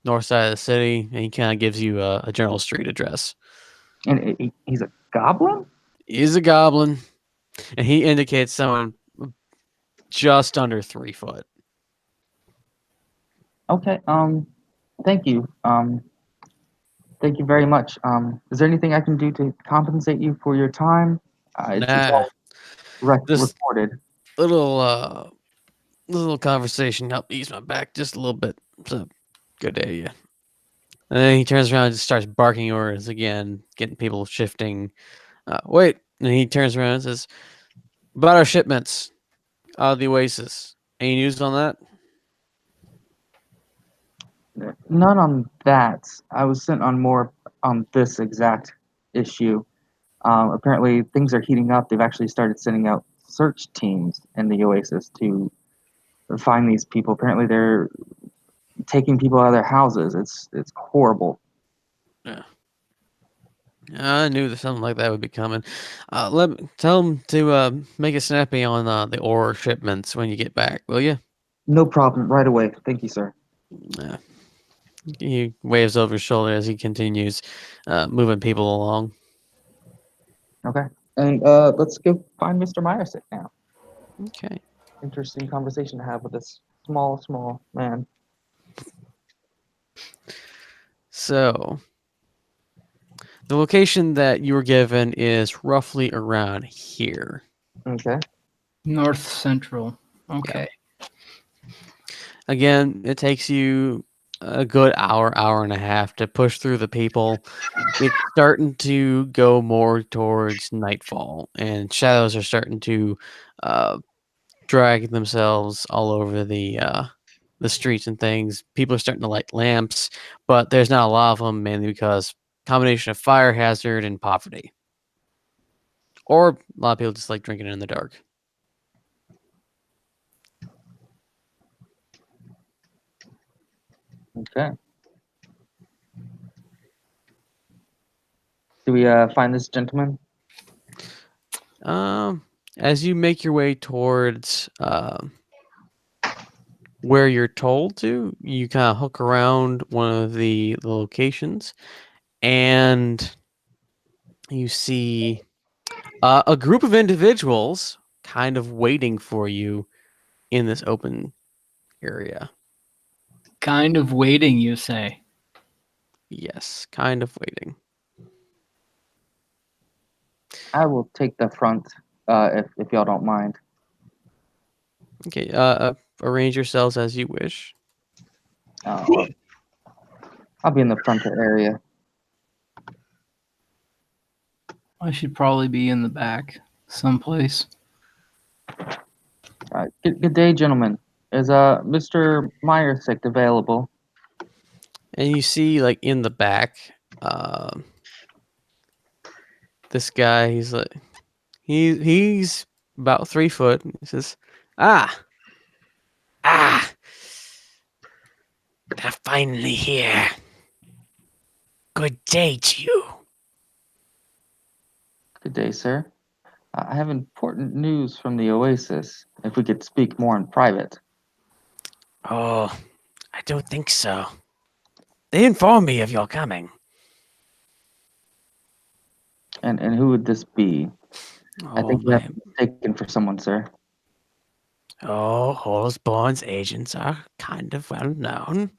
north side of the city, and he kind of gives you a general street address. And he's a goblin? He's a goblin, and he indicates someone just under 3 foot. Okay. Thank you. Thank you very much. Is there anything I can do to compensate you for your time? It's Nah, all this recorded. little conversation helped ease my back just a little bit. So good day, yeah. And then he turns around and just starts barking orders again, getting people shifting. Wait, and he turns around and says, "About our shipments out of the Oasis. Any news on that?" None on that. I was sent on more on this exact issue. Apparently, things are heating up. They've actually started sending out search teams in the Oasis to find these people. Apparently, they're taking people out of their houses. It's horrible. Yeah. I knew that something like that would be coming. Tell him to make it snappy on the ore shipments when you get back, will you? No problem. Right away. Thank you, sir. Yeah. He waves over his shoulder as he continues moving people along. Okay. And let's go find Mr. Myersick now. Okay. Interesting conversation to have with this small man. So, the location that you were given is roughly around here. Okay. North Central. Okay. Again, it takes you a good hour and a half to push through the people. It's starting to go more towards nightfall, and shadows are starting to drag themselves all over the streets and things. People are starting to light lamps, but there's not a lot of them, mainly because combination of fire hazard and poverty, or a lot of people just like drinking in the dark. Okay. Do we find this gentleman? As you make your way towards where you're told to, you kind of hook around one of the locations, and you see a group of individuals kind of waiting for you in this open area. Kind of waiting, you say. Yes, kind of waiting. I will take the front if y'all don't mind. Okay, arrange yourselves as you wish. I'll be in the front area. I should probably be in the back someplace. Good day, gentlemen. Is Mr. Myersick available? And you see, like, in the back, this guy, he's about 3 foot. He says, ah, they're finally here. Good day to you. Good day, sir. I have important news from the Oasis. If we could speak more in private. Oh, I don't think so. They informed me of your coming. And who would this be? I Oh, think you have been taken for someone, sir. Holes Borne's agents are kind of well known.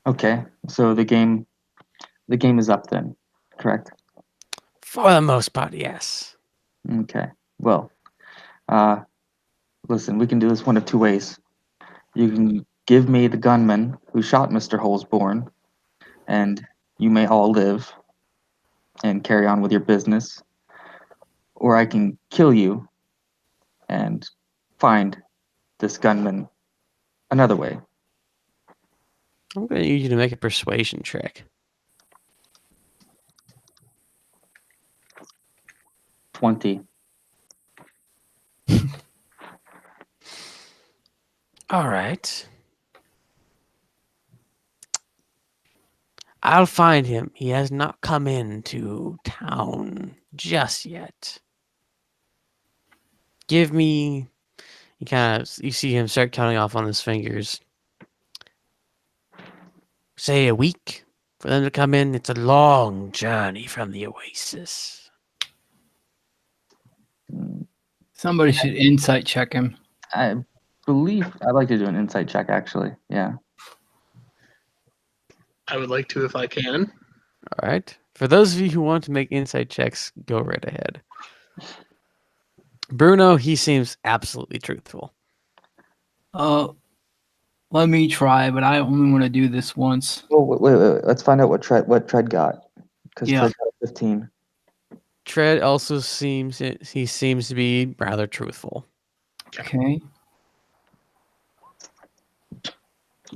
Okay, so the game is up then, correct? For the most part, yes. Okay. Well, listen, we can do this one of two ways. You can give me the gunman who shot Mr. Holes Borne, and you may all live and carry on with your business, or I can kill you and find this gunman another way. I'm going to need you to make a persuasion check. 20. All right. I'll find him. He has not come into town just yet. Give me. You see him start counting off on his fingers. Say a week for them to come in. It's a long journey from the oasis. Somebody should insight check him. I believe I'd like to do an insight check, actually. Yeah. I would like to if I can. All right. For those of you who want to make insight checks, go right ahead. Bruno, he seems absolutely truthful. Let me try, but I only want to do this once. Oh, wait. Let's find out what Tread got. Because Yeah. Tread got a 15. Tread also seems to be rather truthful. Okay.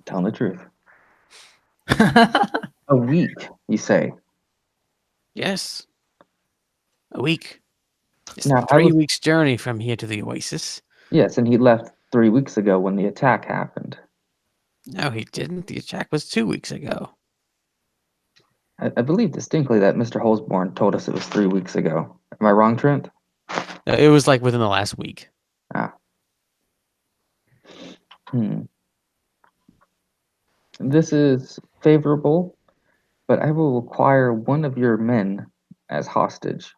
Telling the truth. A week, you say? Yes. A week. It's Now, 3 weeks journey from here to the oasis. Yes, and he left 3 weeks ago when the attack happened. No, he didn't. The attack was 2 weeks ago. I believe distinctly that Mr. Holes Borne told us it was 3 weeks ago. Am I wrong, Trent? It was like within the last week. This is favorable, but I will require one of your men as hostage.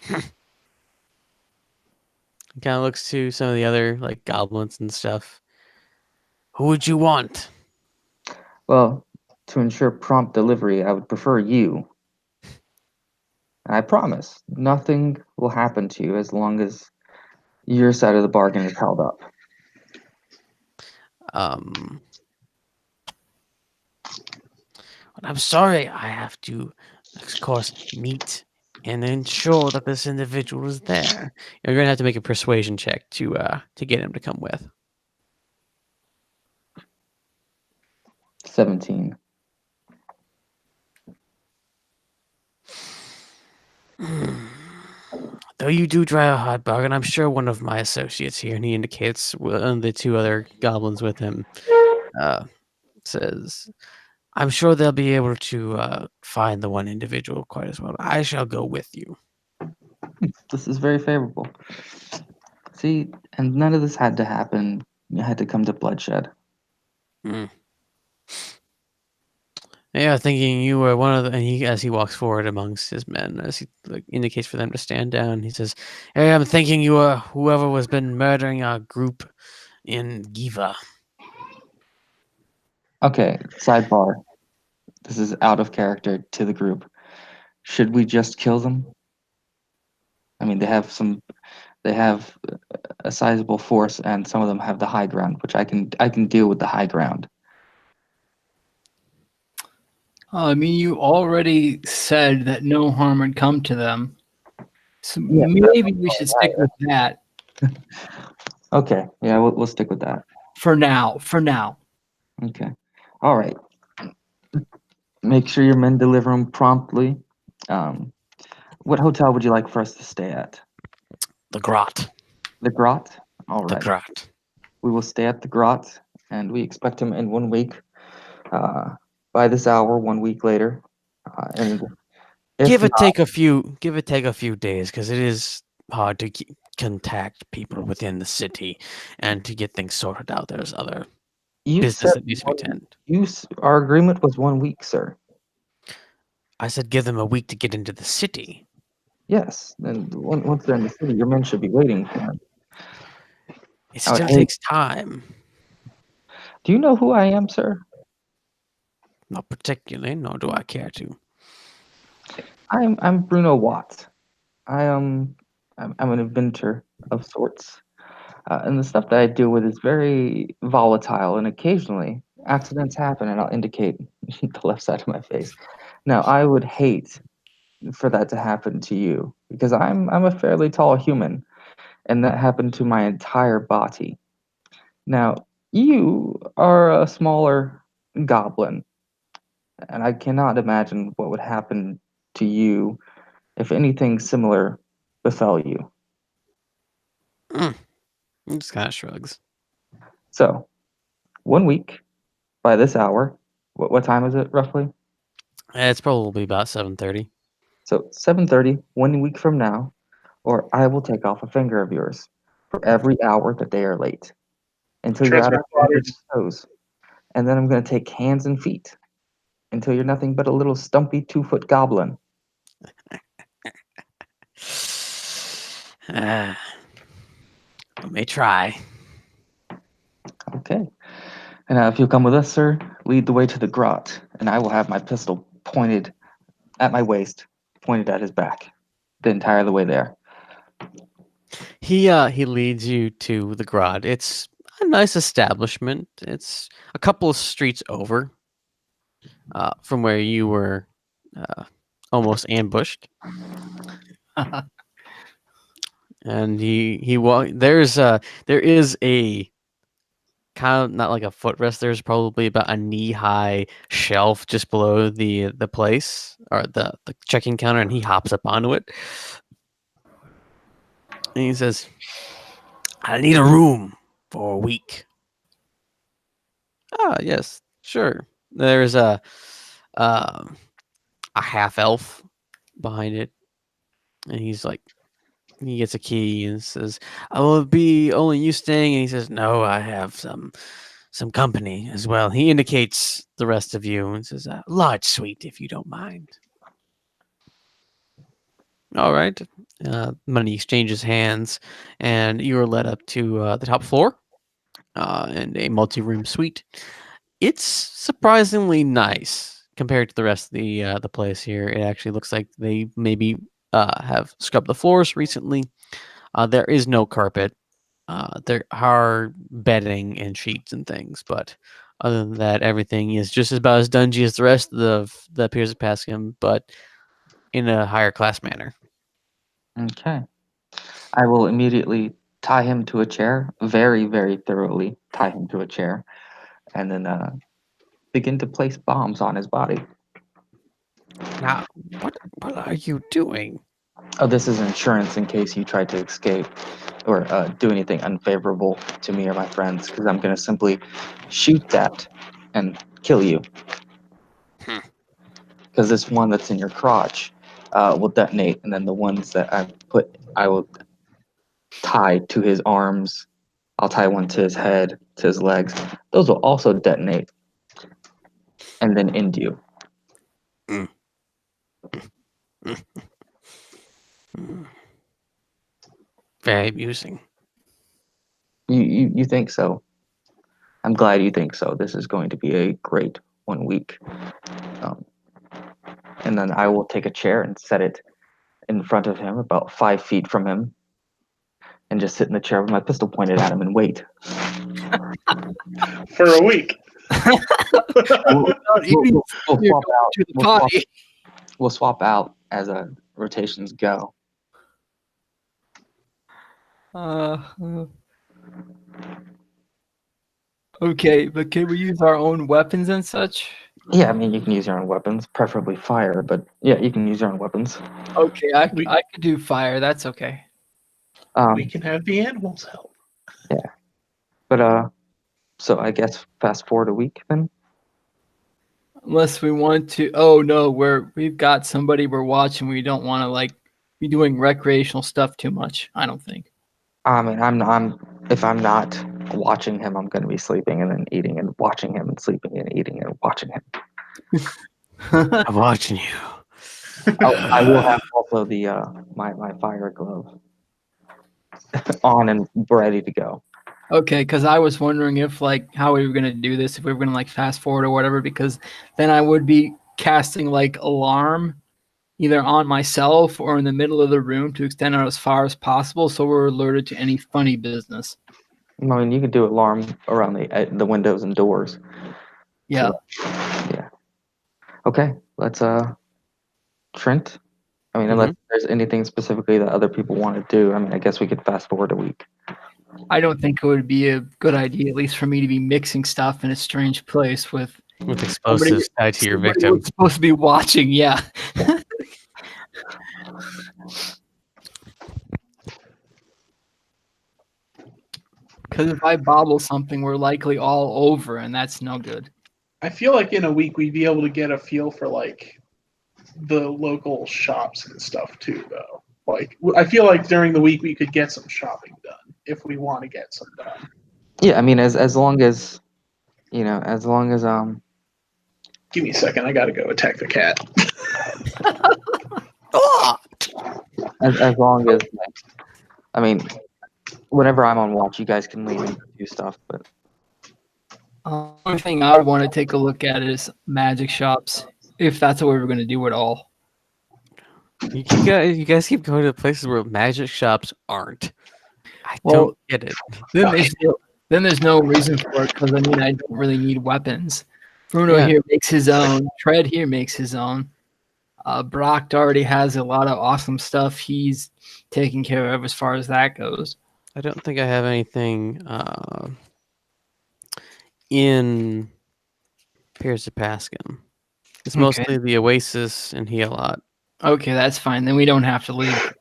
He kind of looks to some of the other like goblins and stuff. Who would you want? Well, to ensure prompt delivery, I would prefer you. And I promise, nothing will happen to you as long as your side of the bargain is held up. I'm sorry, I have to, of course, meet and ensure that this individual is there. You're going to have to make a persuasion check to get him to come with. 17. Though you do drive a hard bargain, I'm sure one of my associates here, and he indicates the two other goblins with him, says, I'm sure they'll be able to find the one individual quite as well. I shall go with you. This is very favorable. See, and none of this had to happen. It had to come to bloodshed. Yeah, thinking you were one of the, and he, as he walks forward amongst his men, as he indicates for them to stand down, he says, "Hey, I'm thinking you were whoever was been murdering our group in Giva." Okay, sidebar. This is out of character to the group. Should we just kill them? I mean, they have a sizable force, and some of them have the high ground, which I can deal with the high ground. I mean, you already said that no harm would come to them. So Yeah, maybe we should stick with that Okay, yeah, we'll stick with that. for now. For now. Okay, all right. Make sure your men deliver them promptly. What hotel would you like for us to stay at? The Grot. The Grot? All The right. Grot. We will stay at the Grot, and we expect him in 1 week. By this hour, 1 week later. And if Give it not- take a few days, because it is hard to contact people within the city and to get things sorted out. There's other you business said that needs to be tended. our agreement was 1 week, sir. I said give them a week to get into the city. Yes, and once they're in the city, your men should be waiting for them. It still Hey, takes time. do you know who I am, sir? Not particularly, nor do I care to. I'm Bruno Watts. I'm an inventor of sorts. And the stuff that I deal with is very volatile, and occasionally accidents happen, and I'll indicate the left side of my face. Now, I would hate for that to happen to you because I'm a fairly tall human, and that happened to my entire body. Now, you are a smaller goblin, and I cannot imagine what would happen to you if anything similar befell you. He just kind of shrugs. So, 1 week by this hour, what time is it roughly? It's probably about 7:30. So 7:30, 1 week from now, or I will take off a finger of yours for every hour that they are late until you're Trust out my of fingers fathers. and toes. And then I'm going to take hands and feet until you're nothing but a little stumpy 2-foot goblin. I may try. Okay. And if you'll come with us, sir, lead the way to the grot, and I will have my pistol pointed at my waist, pointed at his back, the entire way there. He leads you to the grot. It's a nice establishment. It's a couple of streets over from where you were almost ambushed. And there is a kind of not like a footrest. There's probably about a knee-high shelf just below the place or the checking counter, and he hops up onto it. And he says, "I need a room for a week." Ah, yes, sure. There's um a half elf behind it, and he gets a key and says, "I will be only you staying." And he says, "No, I have some company as well." He indicates the rest of you and says, "Large suite, if you don't mind." All right. Money exchanges hands, and you are led up to the top floor and a multi-room suite. It's surprisingly nice compared to the rest of the place here. It actually looks like they maybe have scrubbed the floors recently. There is no carpet. There are bedding and sheets and things, but other than that, everything is just about as dungy as the rest of the Piers of Pascam, but in a higher class manner. Okay. I will immediately tie him to a chair, very, very thoroughly tie him to a chair, and then begin to place bombs on his body. Now, what are you doing? Oh, this is insurance in case you try to escape or do anything unfavorable to me or my friends, because I'm going to simply shoot that and kill you. Hmm. Because this one that's in your crotch will detonate, and then the ones that I will tie to his arms. I'll tie one to his head, to his legs. Those will also detonate and then end you. Mm. Mm. Very amusing. You think so? I'm glad you think so. This is going to be a great 1 week. Um, and then I will take a chair and set it in front of him, about 5 feet from him, and just sit in the chair with my pistol pointed at him and wait. For a week. We'll, we'll, we'll You're swap going out. to the We'll swap, potty. we'll swap out as rotations go. Uh, okay, but can we use our own weapons and such? Yeah, I mean, you can use your own weapons, preferably fire, but yeah, you can use your own weapons. Okay, I could do fire. That's okay. We can have the animals help. But so I guess fast forward a week then. Unless we want to. Oh no, we've got somebody we're watching. We don't want to like be doing recreational stuff too much. I don't think. I mean, I'm if I'm not watching him, I'm going to be sleeping and then eating and watching him and sleeping and eating and watching him. I'm watching you. I will have also the my fire glove on and ready to go. Okay, because I was wondering if like how we were gonna do this, if we were gonna like fast forward or whatever, because then I would be casting like alarm either on myself or in the middle of the room to extend out as far as possible so we're alerted to any funny business. I mean, you could do alarm around the windows and doors. Yeah. Yeah. Okay, let's Trent. I mean, unless there's anything specifically that other people want to do, I mean, I guess we could fast forward a week. I don't think it would be a good idea, at least for me to be mixing stuff in a strange place with explosives tied to your somebody victim. who's supposed to be watching. Yeah. Because if I bobble something, we're likely all over, and that's no good. I feel like in a week we'd be able to get a feel for like the local shops and stuff too, though. Like I feel like during the week we could get some shopping done if we want to get some done. Yeah, I mean, as long as as long as Give me a second, I gotta go attack the cat. as long as I mean, whenever I'm on watch, you guys can leave and do stuff. But Only thing I would want to take a look at is magic shops, if that's what we're going to do at all. You guys keep going to places where magic shops aren't. I Well, don't get it. Then there's no reason for it because I mean I don't really need weapons. Bruno Yeah. here makes his own. Tread here makes his own. Brock already has a lot of awesome stuff he's taking care of as far as that goes. I don't think I have anything in Piers of Pascam. It's Okay. mostly the Oasis and Healot. Okay, that's fine. Then we don't have to leave.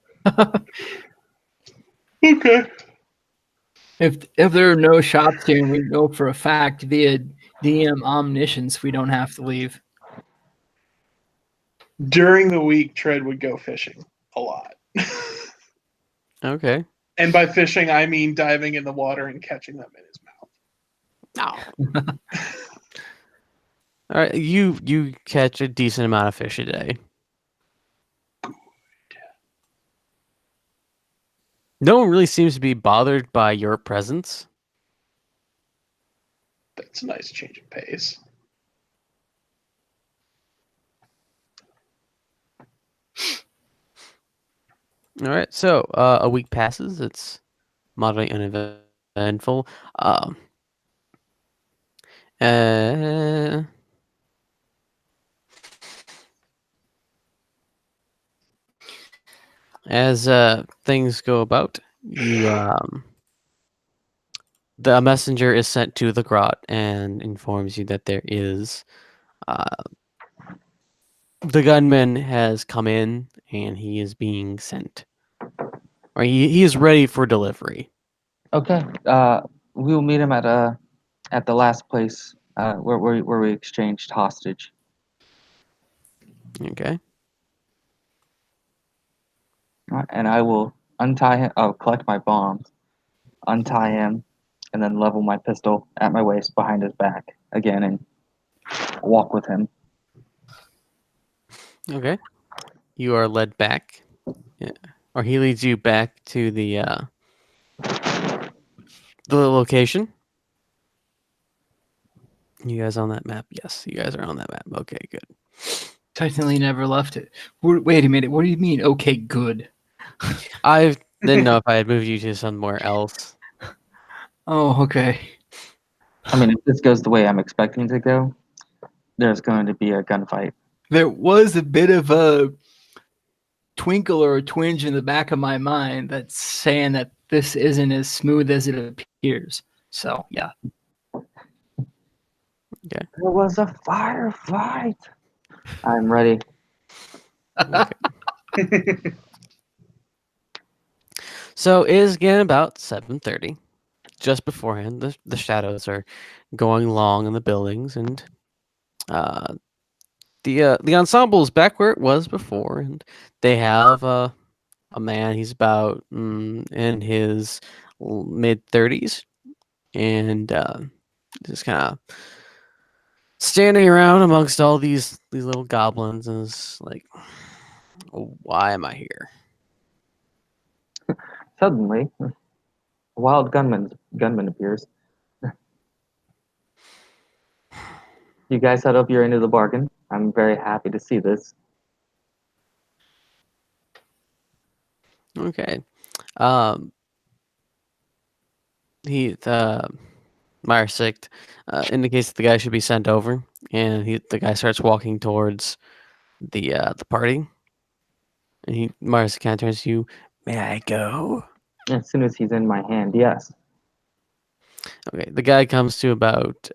Okay. If there are no shops here and we know for a fact via DM omniscience we don't have to leave. During the week, Tread would go fishing a lot. Okay. And by fishing, I mean diving in the water and catching them in his mouth. All right. You catch a decent amount of fish a day. No one really seems to be bothered by your presence. That's a nice change of pace. All right. So a week passes. It's moderately uneventful. As things go about, the messenger is sent to the grot and informs you that there is the gunman has come in and he is being sent, or he is ready for delivery. okay, we'll meet him at the last place where we exchanged hostage. Okay. All right, and I will untie him. I'll collect my bombs, untie him, and then level my pistol at my waist behind his back again, and walk with him. Okay. You are led back, yeah. Or he leads you back to the location. You guys on that map? Yes, you guys are on that map. Okay, good. Technically never left it. Wait a minute. What do you mean? Okay, good. I didn't know if I had moved you to somewhere else. Oh, okay. I mean, if this goes the way I'm expecting it to go, there's going to be a gunfight. There was a bit of a twinkle or a twinge in the back of my mind that's saying that this isn't as smooth as it appears. So, yeah. Okay. It was a firefight. I'm ready. So it is again about 7:30. Just beforehand, the shadows are going long in the buildings, and the ensemble is back where it was before, and they have a man. He's about in his mid-30s, and just kind of standing around amongst all these little goblins, and is like, "Why am I here?" Suddenly, a wild gunman appears. You guys set up your end of the bargain. I'm very happy to see this. Okay. Um, the Myersicht indicates that the guy should be sent over, and the guy starts walking towards the party. And Myersicht kind of turns to you. May I go? As soon as he's in my hand, yes. Okay. The guy comes to about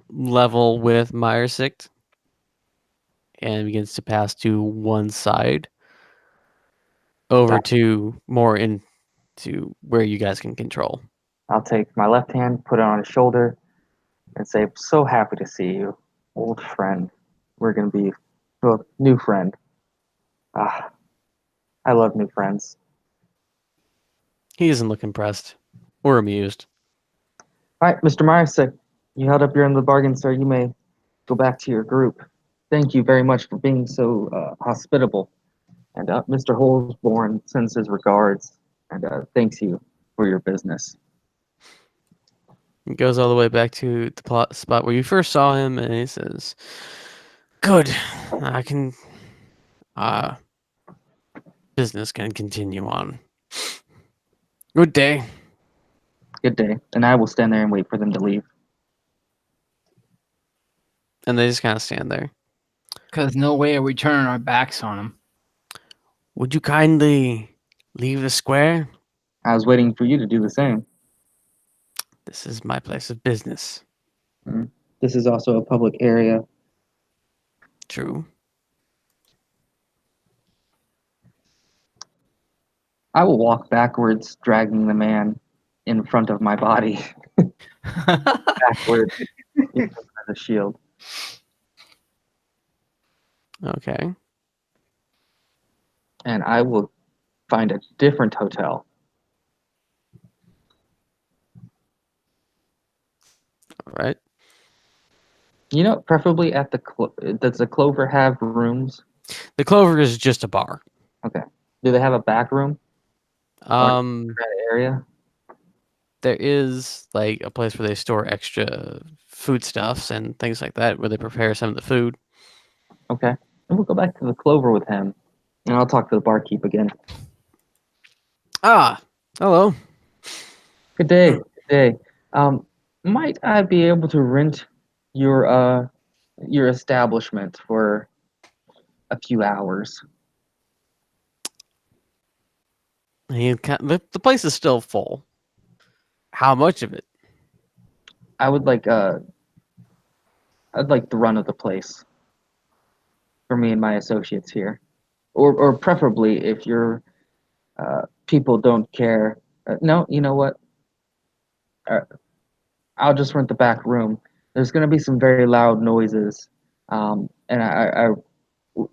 level with Myersicht and begins to pass to one side over to more into where you guys can control. I'll take my left hand, put it on his shoulder, and say, "So happy to see you, old friend. We're gonna be a new friend. Ah, I love new friends." He doesn't look impressed or amused. All right, Mr. Myers, you held up your end of the bargain, sir. You may go back to your group. Thank you very much for being so hospitable. And Mr. Holes Borne sends his regards and thanks you for your business. He goes all the way back to the spot where you first saw him, and he says, "Good, I can. Uh, business can continue on. Good day." Good day. And I will stand there and wait for them to leave. And they just kind of stand there. Because no way are we turning our backs on him. Would you kindly leave the square? I was waiting for you to do the same. This is my place of business. This is also a public area. True. I will walk backwards, dragging the man in front of my body, backwards, in front of the shield. Okay. And I will find a different hotel. All right. You know, preferably at the does the Clover have rooms? The Clover is just a bar. Okay. Do they have a back room? That area? There is like a place where they store extra foodstuffs and things like that, where they prepare some of the food. Okay. And we'll go back to the Clover with him. And I'll talk to the barkeep again. Ah, hello. Good day. Good day. Might I be able to rent your establishment for a few hours? The place is still full. How much of it? I'd like the run of the place for me and my associates here. Or preferably if your people don't care. No, you know what? Uh, I'll just rent the back room. There's going to be some very loud noises, and I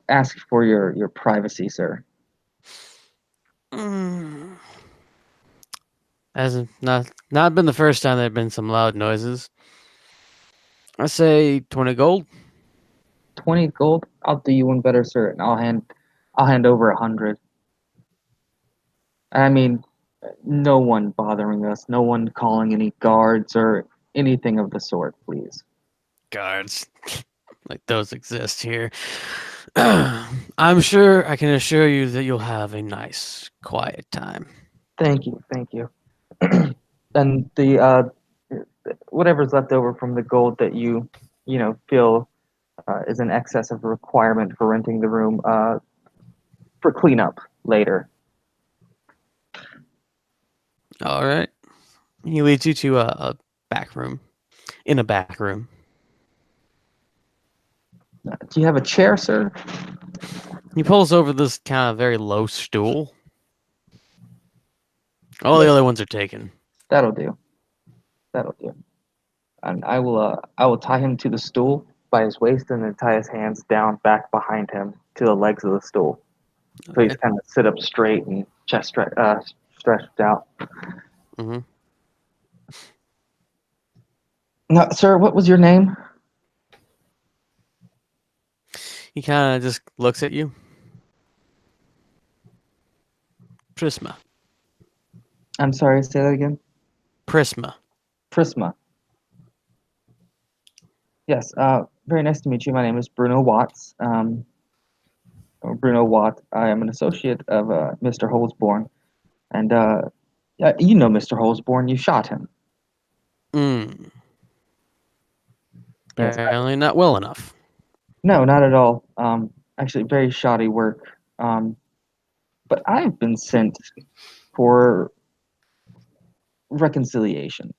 ask for your privacy, sir. Mm. Has not been the first time there have been some loud noises. I say 20 gold. 20 gold. I'll do you one better, sir, and I'll hand over 100. I mean, no one bothering us, no one calling any guards or anything of the sort, please. Guards. Like those exist here. I'm sure I can assure you that you'll have a nice, quiet time. Thank you, thank you. And the whatever's left over from the gold that you know feel is in excess of a requirement for renting the room for cleanup later. All right. He leads you to a back room. In a back room. Do you have a chair, sir? He pulls over this kind of very low stool. All the other ones are taken. That'll do. That'll do. And I will tie him to the stool by his waist and then tie his hands down back behind him to the legs of the stool. So he's Okay. kind of sit up straight and chest stretched out. Mm-hmm. Now, sir, what was your name? He kind of just looks at you. Prisma. I'm sorry, say that again. Prisma. Prisma. Yes, very nice to meet you. My name is Bruno Watts. Bruno Watt. I am an associate of Mr. Holes Borne. And yeah, you know Mr. Holes Borne. You shot him. Mm, Yes. apparently not well enough. No, not at all. Actually, very shoddy work. But I've been sent for reconciliation.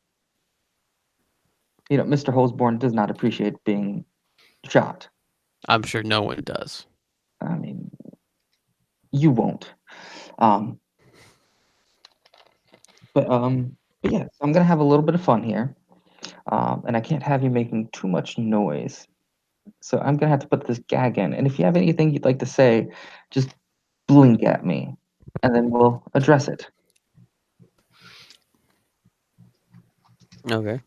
Mr. Holsborn does not appreciate being shot. I'm sure no one does. I mean, you won't. Um, but yeah, I'm gonna have a little bit of fun here, and I can't have you making too much noise. So I'm gonna have to put this gag in. And if you have anything you'd like to say, just blink at me, and then we'll address it. Okay.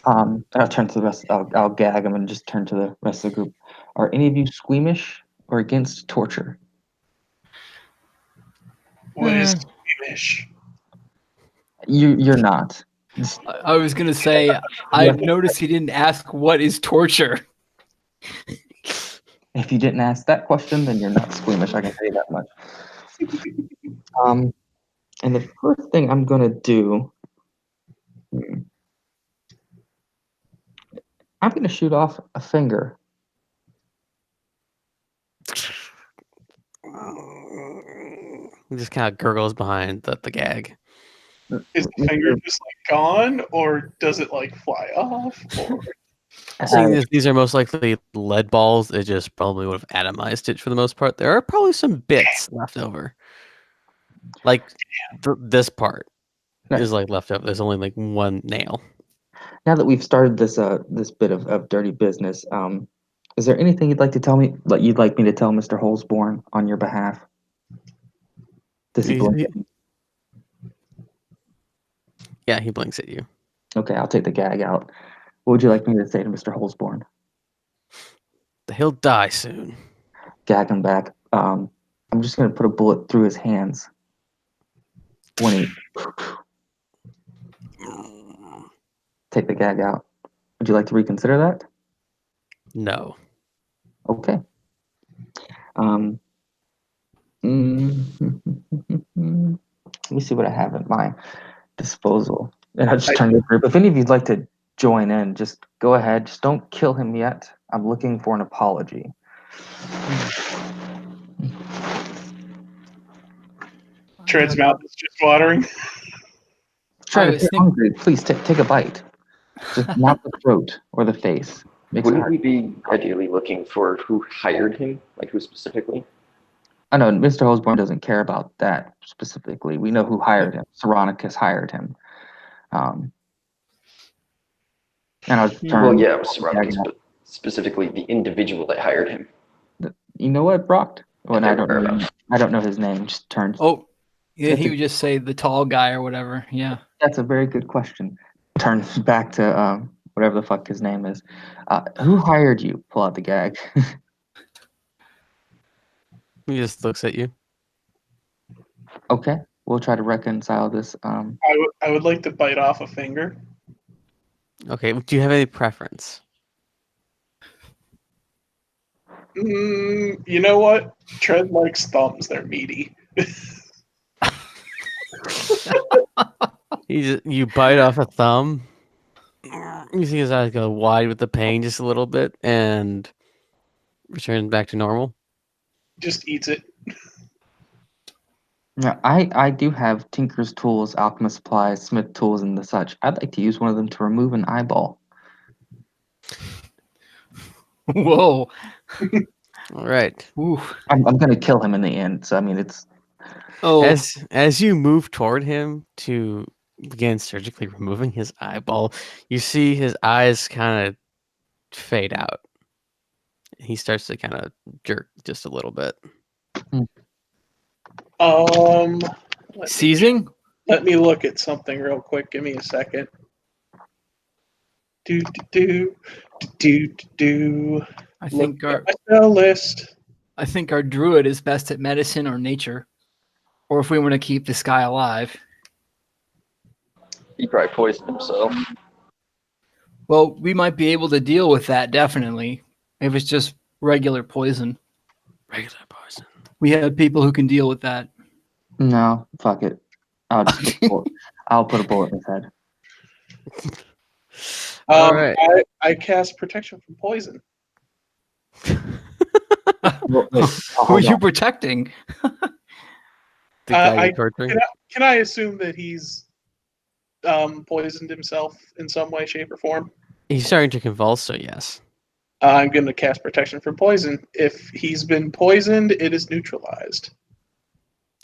I'll turn to the rest. I'll gag them and just turn to the rest of the group. Are any of you squeamish or against torture? What is squeamish? You're not. I was gonna say, I noticed he didn't ask what is torture. If you didn't ask that question, then you're not squeamish. I can tell you that much. And the first thing I'm gonna do, I'm gonna shoot off a finger. He just kind of gurgles behind the gag. Is the finger just like gone, or does it like fly off? Or Seeing as these are most likely lead balls, it just probably would have atomized it for the most part. There are probably some bits left over. Like this part is like left over. There's only like one nail. Now that we've started this bit of dirty business, is there anything you'd like to tell me? Like you'd like me to tell Mr. Holsborn on your behalf? Does he blink? Yeah, he blinks at you. Okay, I'll take the gag out. What would you like me to say to Mr. Holsborn? He'll die soon. Gag him back. I'm just gonna put a bullet through his hands. When he take the gag out. Would you like to reconsider that? No. Okay. Let me see what I have at my disposal. And I'll just turn to the group. If any of you'd like to join in, just go ahead. Just don't kill him yet. I'm looking for an apology. Tread's mouth is just watering. Try to stay hungry. Please take a bite. Just not the throat or the face. Wouldn't we be ideally looking for who hired him? Like who specifically? I know Mr. Hosborn doesn't care about that specifically. We know who hired him. Saronicus hired him. And I was Well, yeah, it was Saronicus, but specifically the individual that hired him. You know what, Brock? Well, I don't know his name. Just turns. Oh, yeah, he would just say the tall guy or whatever. Yeah. That's a very good question. Turns back to whatever the fuck his name is. Who hired you? Pull out the gag. He just looks at you. Okay, we'll try to reconcile this. I would like to bite off a finger. Okay, do you have any preference? You know what? Tread likes thumbs. They're meaty. You bite off a thumb. You see his eyes go wide with the pain just a little bit and return back to normal. Just eats it. Yeah, I do have Tinker's tools, alchemist supplies, smith tools, and the such. I'd like to use one of them to remove an eyeball. Whoa. All right. I'm gonna kill him in the end. So I mean, it's. Oh. As you move toward him to begin surgically removing his eyeball, you see his eyes kind of fade out. He starts to kind of jerk just a little bit. Seizing? Let me look at something real quick. Give me a second. I think our spell list. I think our druid is best at medicine or nature, or if we want to keep this guy alive. He probably poisoned himself. Well, we might be able to deal with that definitely if it's just regular poison. Regular poison. We have people who can deal with that. No, fuck it. I'll just put a bullet, I'll put a bullet in his head. All right. I cast protection from poison. Wait, Who are hold you on. protecting? The guy I- you're torturing. Can I assume that he's poisoned himself in some way, shape, or form? He's starting to convulse, so yes. I'm going to cast protection from poison. If he's been poisoned, it is neutralized.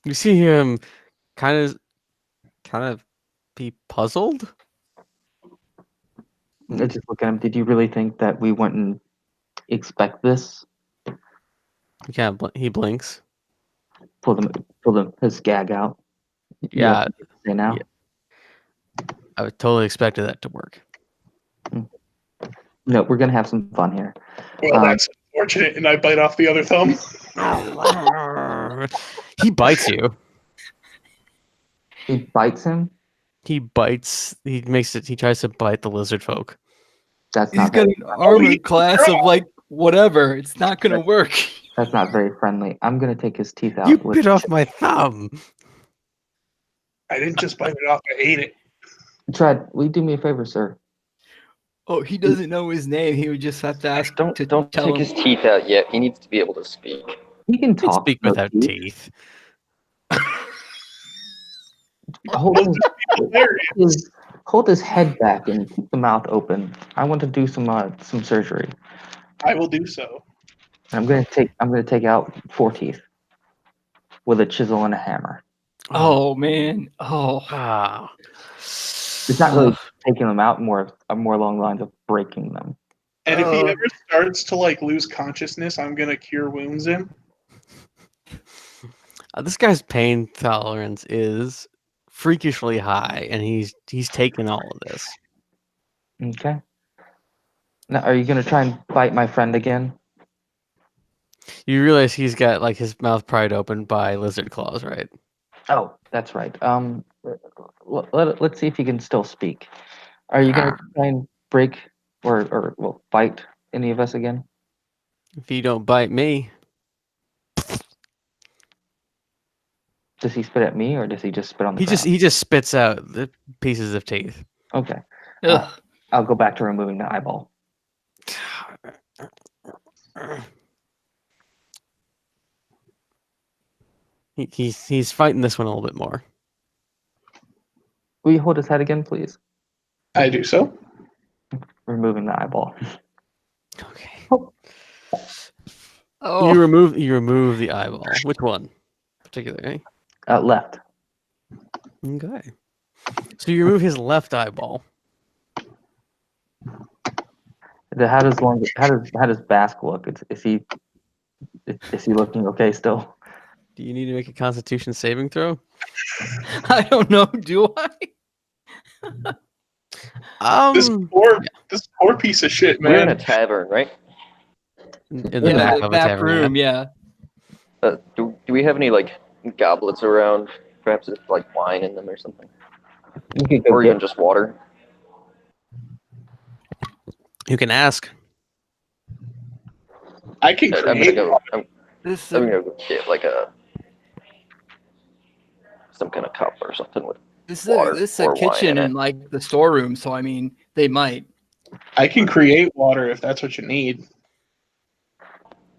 You see him kind of be puzzled. I just look at him. Did you really think that we wouldn't expect this? He blinks. Pull his gag out. You Yeah, have to say now. yeah. I would totally expected that to work. No, we're gonna have some fun here. Well, that's unfortunate, and I bite off the other thumb. He bites you. He bites him. He bites. He makes it. He tries to bite the lizard folk. That's He's not got very, an armor class of like whatever. It's not going to work. that's not very friendly. I'm gonna take his teeth out. You with- bit off my thumb. I didn't just bite it off, I ate it. Tread, will you do me a favor, sir? Oh, he doesn't know his name. He would just have to ask Don't to don't tell take him. his teeth out yet. He needs to be able to speak. He can He can talk. speak no without teeth. Hold Hilarious. hold his head back and keep the mouth open. I want to do some surgery. I will do so. I'm gonna take out 4 teeth with a chisel and a hammer. Oh man. Oh. Ah. It's not really taking them out, more along the lines of breaking them. And if he ever starts to like lose consciousness, I'm gonna cure wounds him. This guy's pain tolerance is freakishly high, and he's taken all of this. Okay. Now, are you gonna try and bite my friend again? You realize he's got like his mouth pried open by lizard claws, right? Oh, that's right. Let's see if he can still speak. Are you gonna try and break or bite any of us again? If you don't bite me, Does he spit at me or does he just spit on the he ground? just spits out the pieces of teeth. Okay. Ugh. I'll go back to removing the eyeball. He's fighting this one a little bit more. Will you hold his head again, please? I do so. Removing the eyeball. Okay. Oh. You remove the eyeball. Which one, particularly? Left. Okay. So you remove his left eyeball. How does Bask look? Is he looking okay still? Do you need to make a Constitution saving throw? I don't know. Do I? This poor piece of shit, We're in man. a tavern, right? In the Yeah, back the of a back tavern. room. Yeah. Do we have any like goblets around? Perhaps with like wine in them or something, You could go or get. even just water. You can ask. I can I'm gonna create. go. I'm This. gonna go get like some kind of cup or something with. This water is or a wine kitchen in it. and like the storeroom. So I mean, they might. I can create water if that's what you need.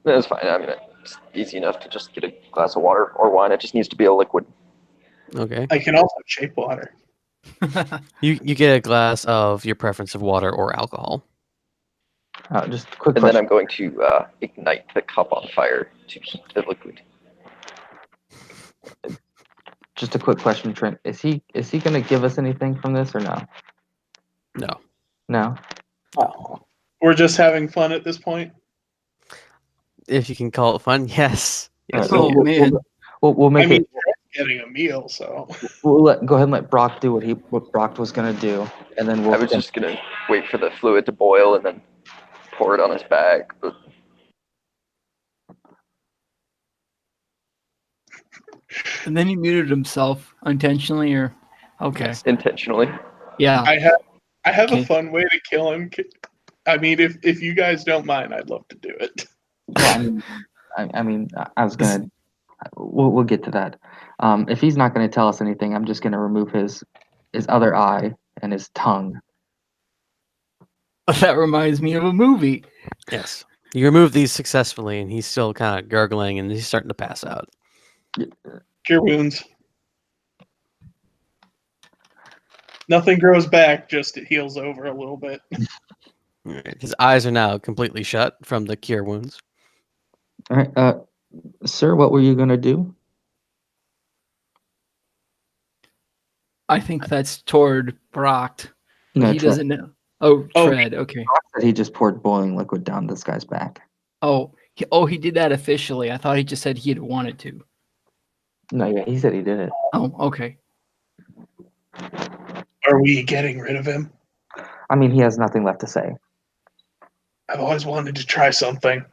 That's fine. I mean, it's easy enough to just get a glass of water or wine. It just needs to be a liquid. Okay. I can also shape water. You get a glass of your preference of water or alcohol. Just a quick And then question. I'm going to ignite the cup on fire to heat the liquid. Just a quick question, Trent. Is he gonna give us anything from this or no? No. No. We're just having fun at this point. If you can call it fun, yes. Yes. Oh, you can. man. We'll make I mean, it. getting a meal, so Go ahead and let Brock do what Brock was gonna do, and then we'll. I was just gonna wait for the fluid to boil and then pour it on his back. But And then he muted himself unintentionally, or okay. intentionally. Yeah. I have Okay. a fun way to kill him. I mean, if you guys don't mind, I'd love to do it. Well, I mean, I mean, I was gonna. We'll get to that. If he's not gonna tell us anything, I'm just gonna remove his other eye and his tongue. That reminds me of a movie. Yes. You remove these successfully, and he's still kind of gurgling, and he's starting to pass out. Cure wounds. Nothing grows back, just it heals over a little bit. All right. His eyes are now completely shut from the cure wounds. All right, sir, what were you gonna do? I think that's toward Brock. No, He Tread. doesn't know. Oh, Oh. Tread. Okay. Said he just poured boiling liquid down this guy's back. Oh, he did that officially. I thought he just said he had wanted to. No, yeah, he said he did it. Oh, okay. Are we getting rid of him? I mean, he has nothing left to say. I've always wanted to try something.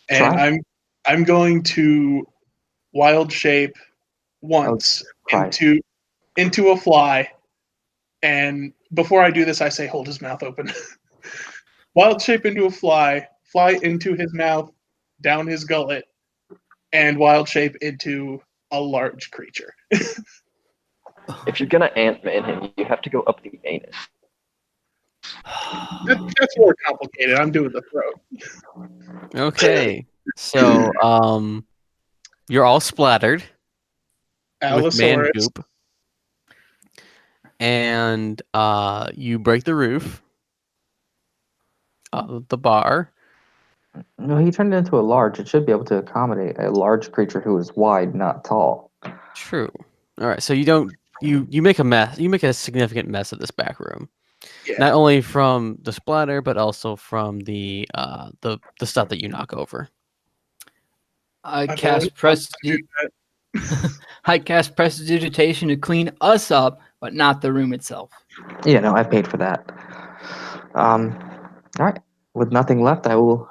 And Try? I'm going to wild shape once Christ. into a fly. And before I do this, I say, hold his mouth open. Wild shape into a fly into his mouth, down his gullet, and wild shape into a large creature. If you're gonna Ant-Man him, you have to go up the anus. That's more complicated. I'm doing the throat. Okay. So, you're all splattered with man Allosaurus. goop. And you break the roof of the bar. No, he turned it into a large. It should be able to accommodate a large creature who is wide, not tall. True. All right. So you make a mess. You make a significant mess of this back room. Yeah. Not only from the splatter, but also from the stuff that you knock over. I I've cast always wanted to do that. I cast prestidigitation to clean us up, but not the room itself. Yeah, no, I paid for that. All right. With nothing left, I will.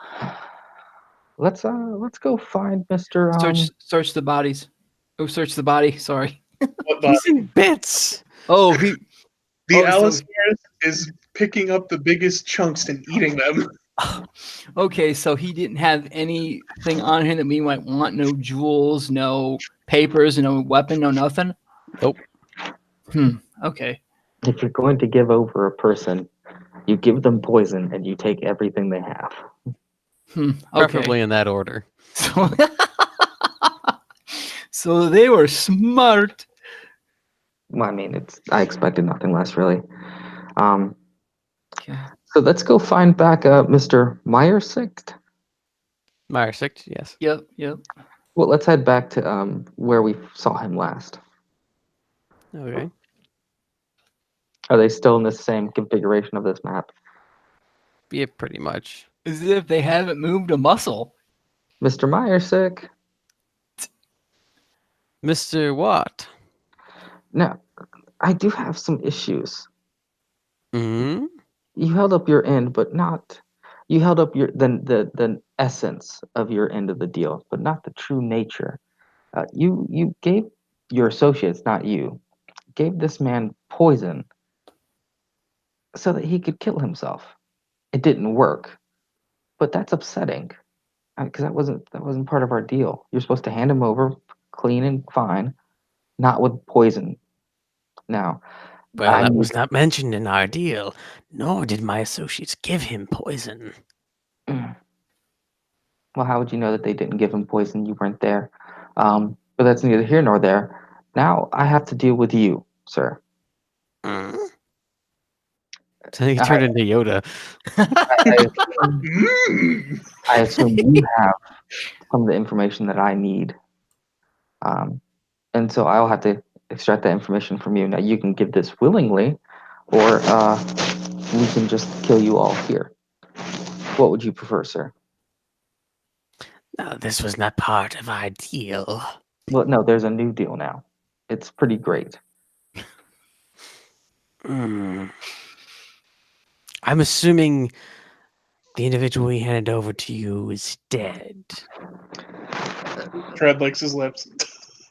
Let's go find Mr. Search the bodies. Oh, search the body. Sorry. What He's body? in bits. Oh, he. The Oh, so- Allosaurus is picking up the biggest chunks and eating them. Okay, so he didn't have anything on him that we might want. No jewels, no papers, no weapon, no nothing. Nope. Okay. If you're going to give over a person, you give them poison and you take everything they have. Okay. Preferably in that order. So, so they were smart. Well, I mean, I expected nothing less, really. Okay. So let's go find back Mr. Meyersicht. Meyersicht, yes. Yep. Well, let's head back to where we saw him last. Okay. Are they still in the same configuration of this map? Yeah, pretty much. As if they haven't moved a muscle. Mr. Meyersicht. Mr. Watt. Now, I do have some issues. Hmm. You held up your end, but not. You held up the essence of your end of the deal, but not the true nature. You gave your associates, not you, gave this man poison so that he could kill himself. It didn't work, but that's upsetting because that wasn't part of our deal. You're supposed to hand him over clean and fine, not with poison. Now, Well, that was not mentioned in our deal, nor did my associates give him poison. well, how would you know that they didn't give him poison? You weren't there. But that's neither here nor there. Now I have to deal with you, sir. Mm. So he turned into Yoda. I assume you have some of the information that I need. And so I'll have to extract that information from you. Now you can give this willingly, or we can just kill you all here. What would you prefer, sir? No, this was not part of our deal. Well, no, there's a new deal now. It's pretty great. Mm. I'm assuming the individual we handed over to you is dead. Tread licks his lips.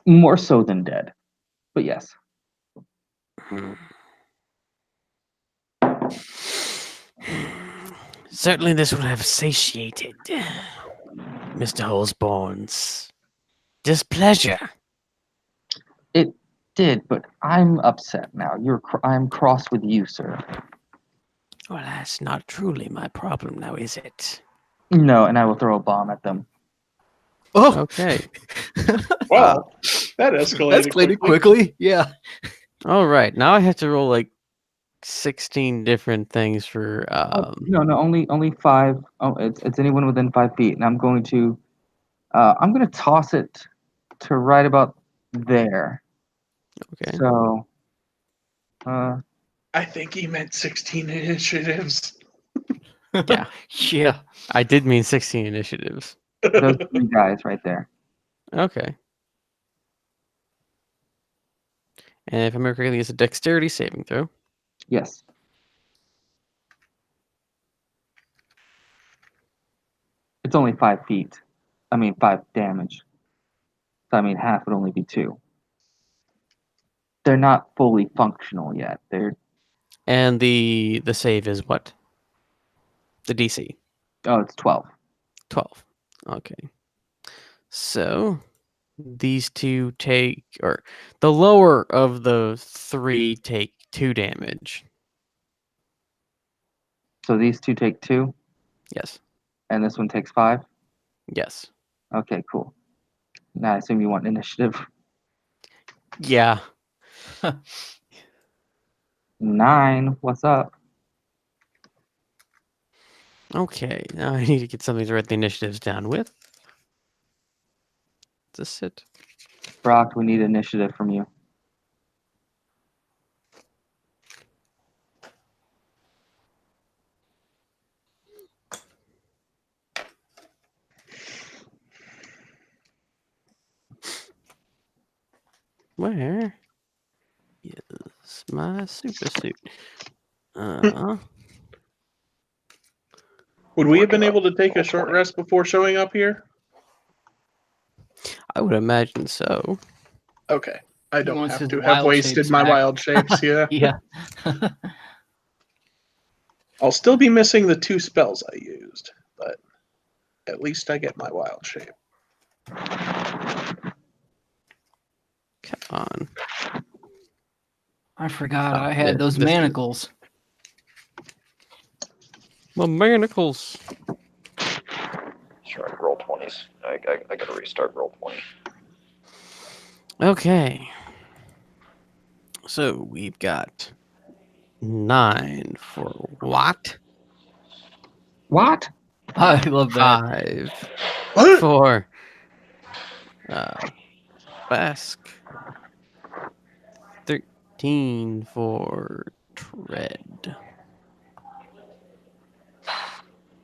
More so than dead, but yes. Certainly this would have satiated. Mr. Holes Borne's displeasure. It did, but I'm upset now. I'm cross with you, sir. Well, that's not truly my problem now, is it? No, and I will throw a bomb at them. Oh, Okay. Well, that escalated escalated quickly. Yeah. All right. Now I have to roll like 16 different things for. No, only 5. Oh, it's anyone within 5 feet, and I'm going to toss it to right about there. Okay. So, I think he meant 16 initiatives. Yeah. Yeah. I did mean 16 initiatives. those 3 guys right there. Okay. And if I'm correctly, it's a dexterity saving throw. Yes. It's only 5 feet. I mean 5 damage. So I mean half would only be 2. They're not fully functional yet. They're And the save is what? The DC. it's 12. 12. Okay. So these two take, or the lower of the 3 take 2 damage. So these 2 take 2, Yes. and this one takes 5. Yes. Okay, cool. Now I assume you want initiative. Yeah. 9. What's up? Okay. Now I need to get something to write the initiatives down with. Is this it? Brock, we need initiative from you. Where is my super suit? Uh, Would we have been able to take a short rest before showing up here? I would imagine so. Okay. I He don't wants have his to have wild wasted shapes my back. wild shapes, yeah. Yeah. I'll still be missing the 2 spells I used, but at least I get my wild shape. Come on. I forgot Oh, I had there, those this is it. manacles. My manacles. Trying to roll 20s. I gotta restart roll 20. Okay. So we've got 9 for what? What? I love that. 5 What? for Bask. 13 for Tread.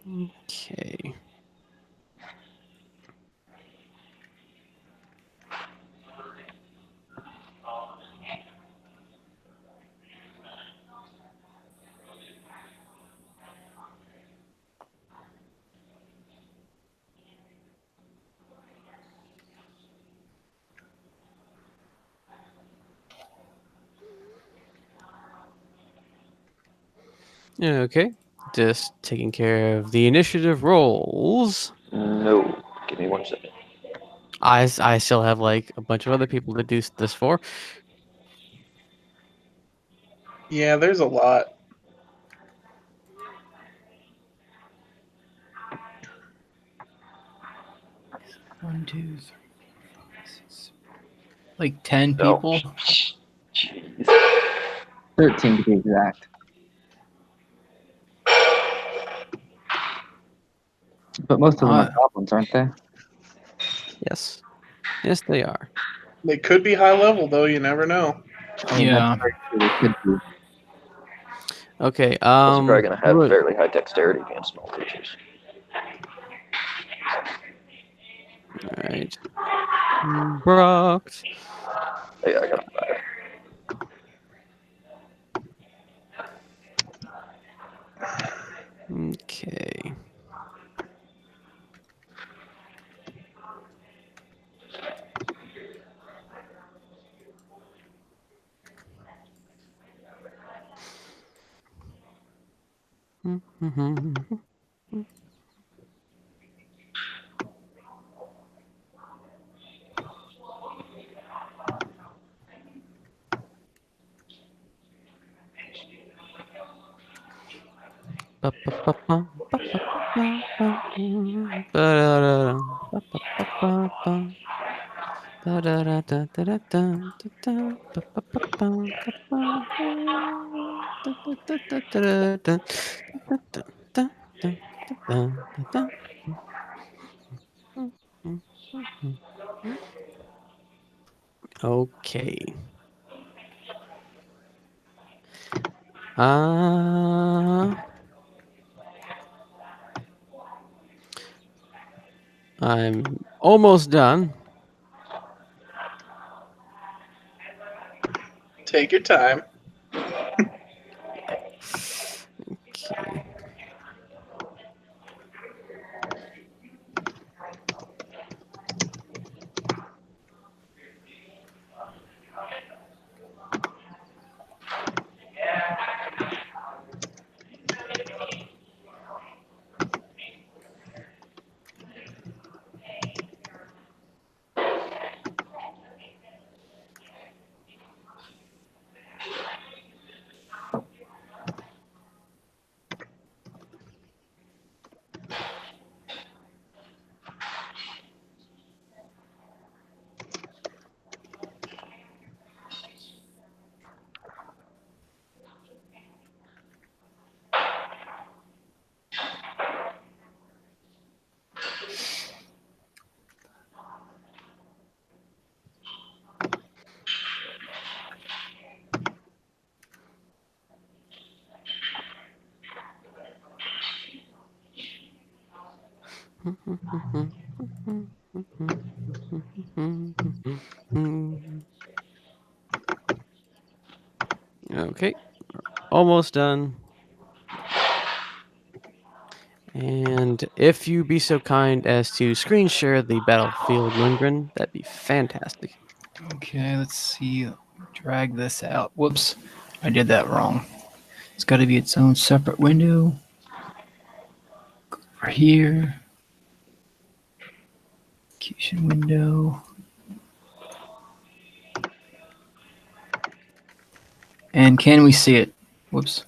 Okay. Okay. Just taking care of the initiative rolls. No. Give me 1 second. I still have like a bunch of other people to do this for. Yeah, there's a lot. One, two, three, four, five, six. Like 10 No. people. Jeez. 13 to be exact. But most of them are goblins, aren't they? Yes. Yes, they are. They could be high level, though. You never know. I mean, Yeah. that's very true. They could be. Okay. Those are probably gonna have what- fairly high dexterity against small creatures. All right. Brock. Hey, I got a 5. Okay. Okay. I'm almost done. Take your time. Okay. Okay, almost done. And if you be so kind as to screen share the Battlefield Lindgren, that'd be fantastic. Okay, let's see. Drag this out. Whoops, I did that wrong. It's got to be its own separate window. Go over here. Execution window. And can we see it? Whoops.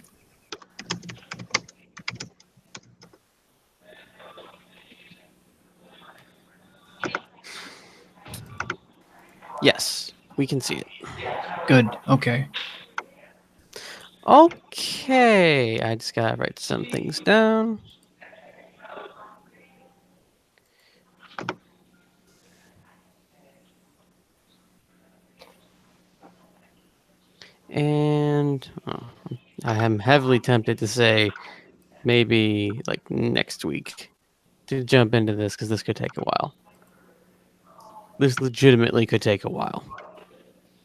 Yes, we can see it. Good. Okay. Okay, I just gotta write some things down. And I am heavily tempted to say maybe like next week to jump into this because this could take a while. This legitimately could take a while.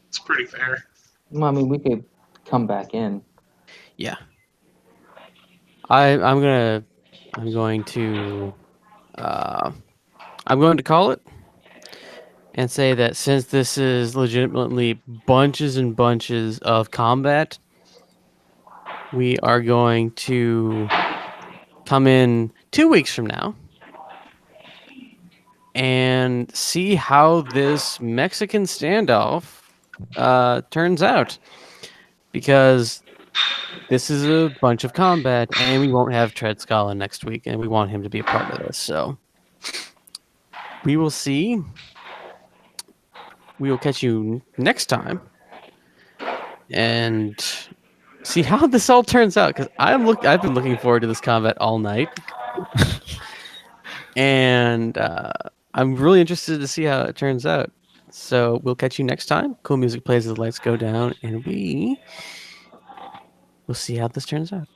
It's pretty fair. Well, I mean, we could come back in. Yeah. I'm going to call it and say that since this is legitimately bunches and bunches of combat, we are going to come in 2 weeks from now and see how this Mexican standoff turns out. Because this is a bunch of combat, and we won't have Treadscala next week, and we want him to be a part of this. So we will see. We will catch you next time and see how this all turns out. Because I've been looking forward to this combat all night, and I'm really interested to see how it turns out. So we'll catch you next time. Cool music plays as the lights go down, and we will see how this turns out.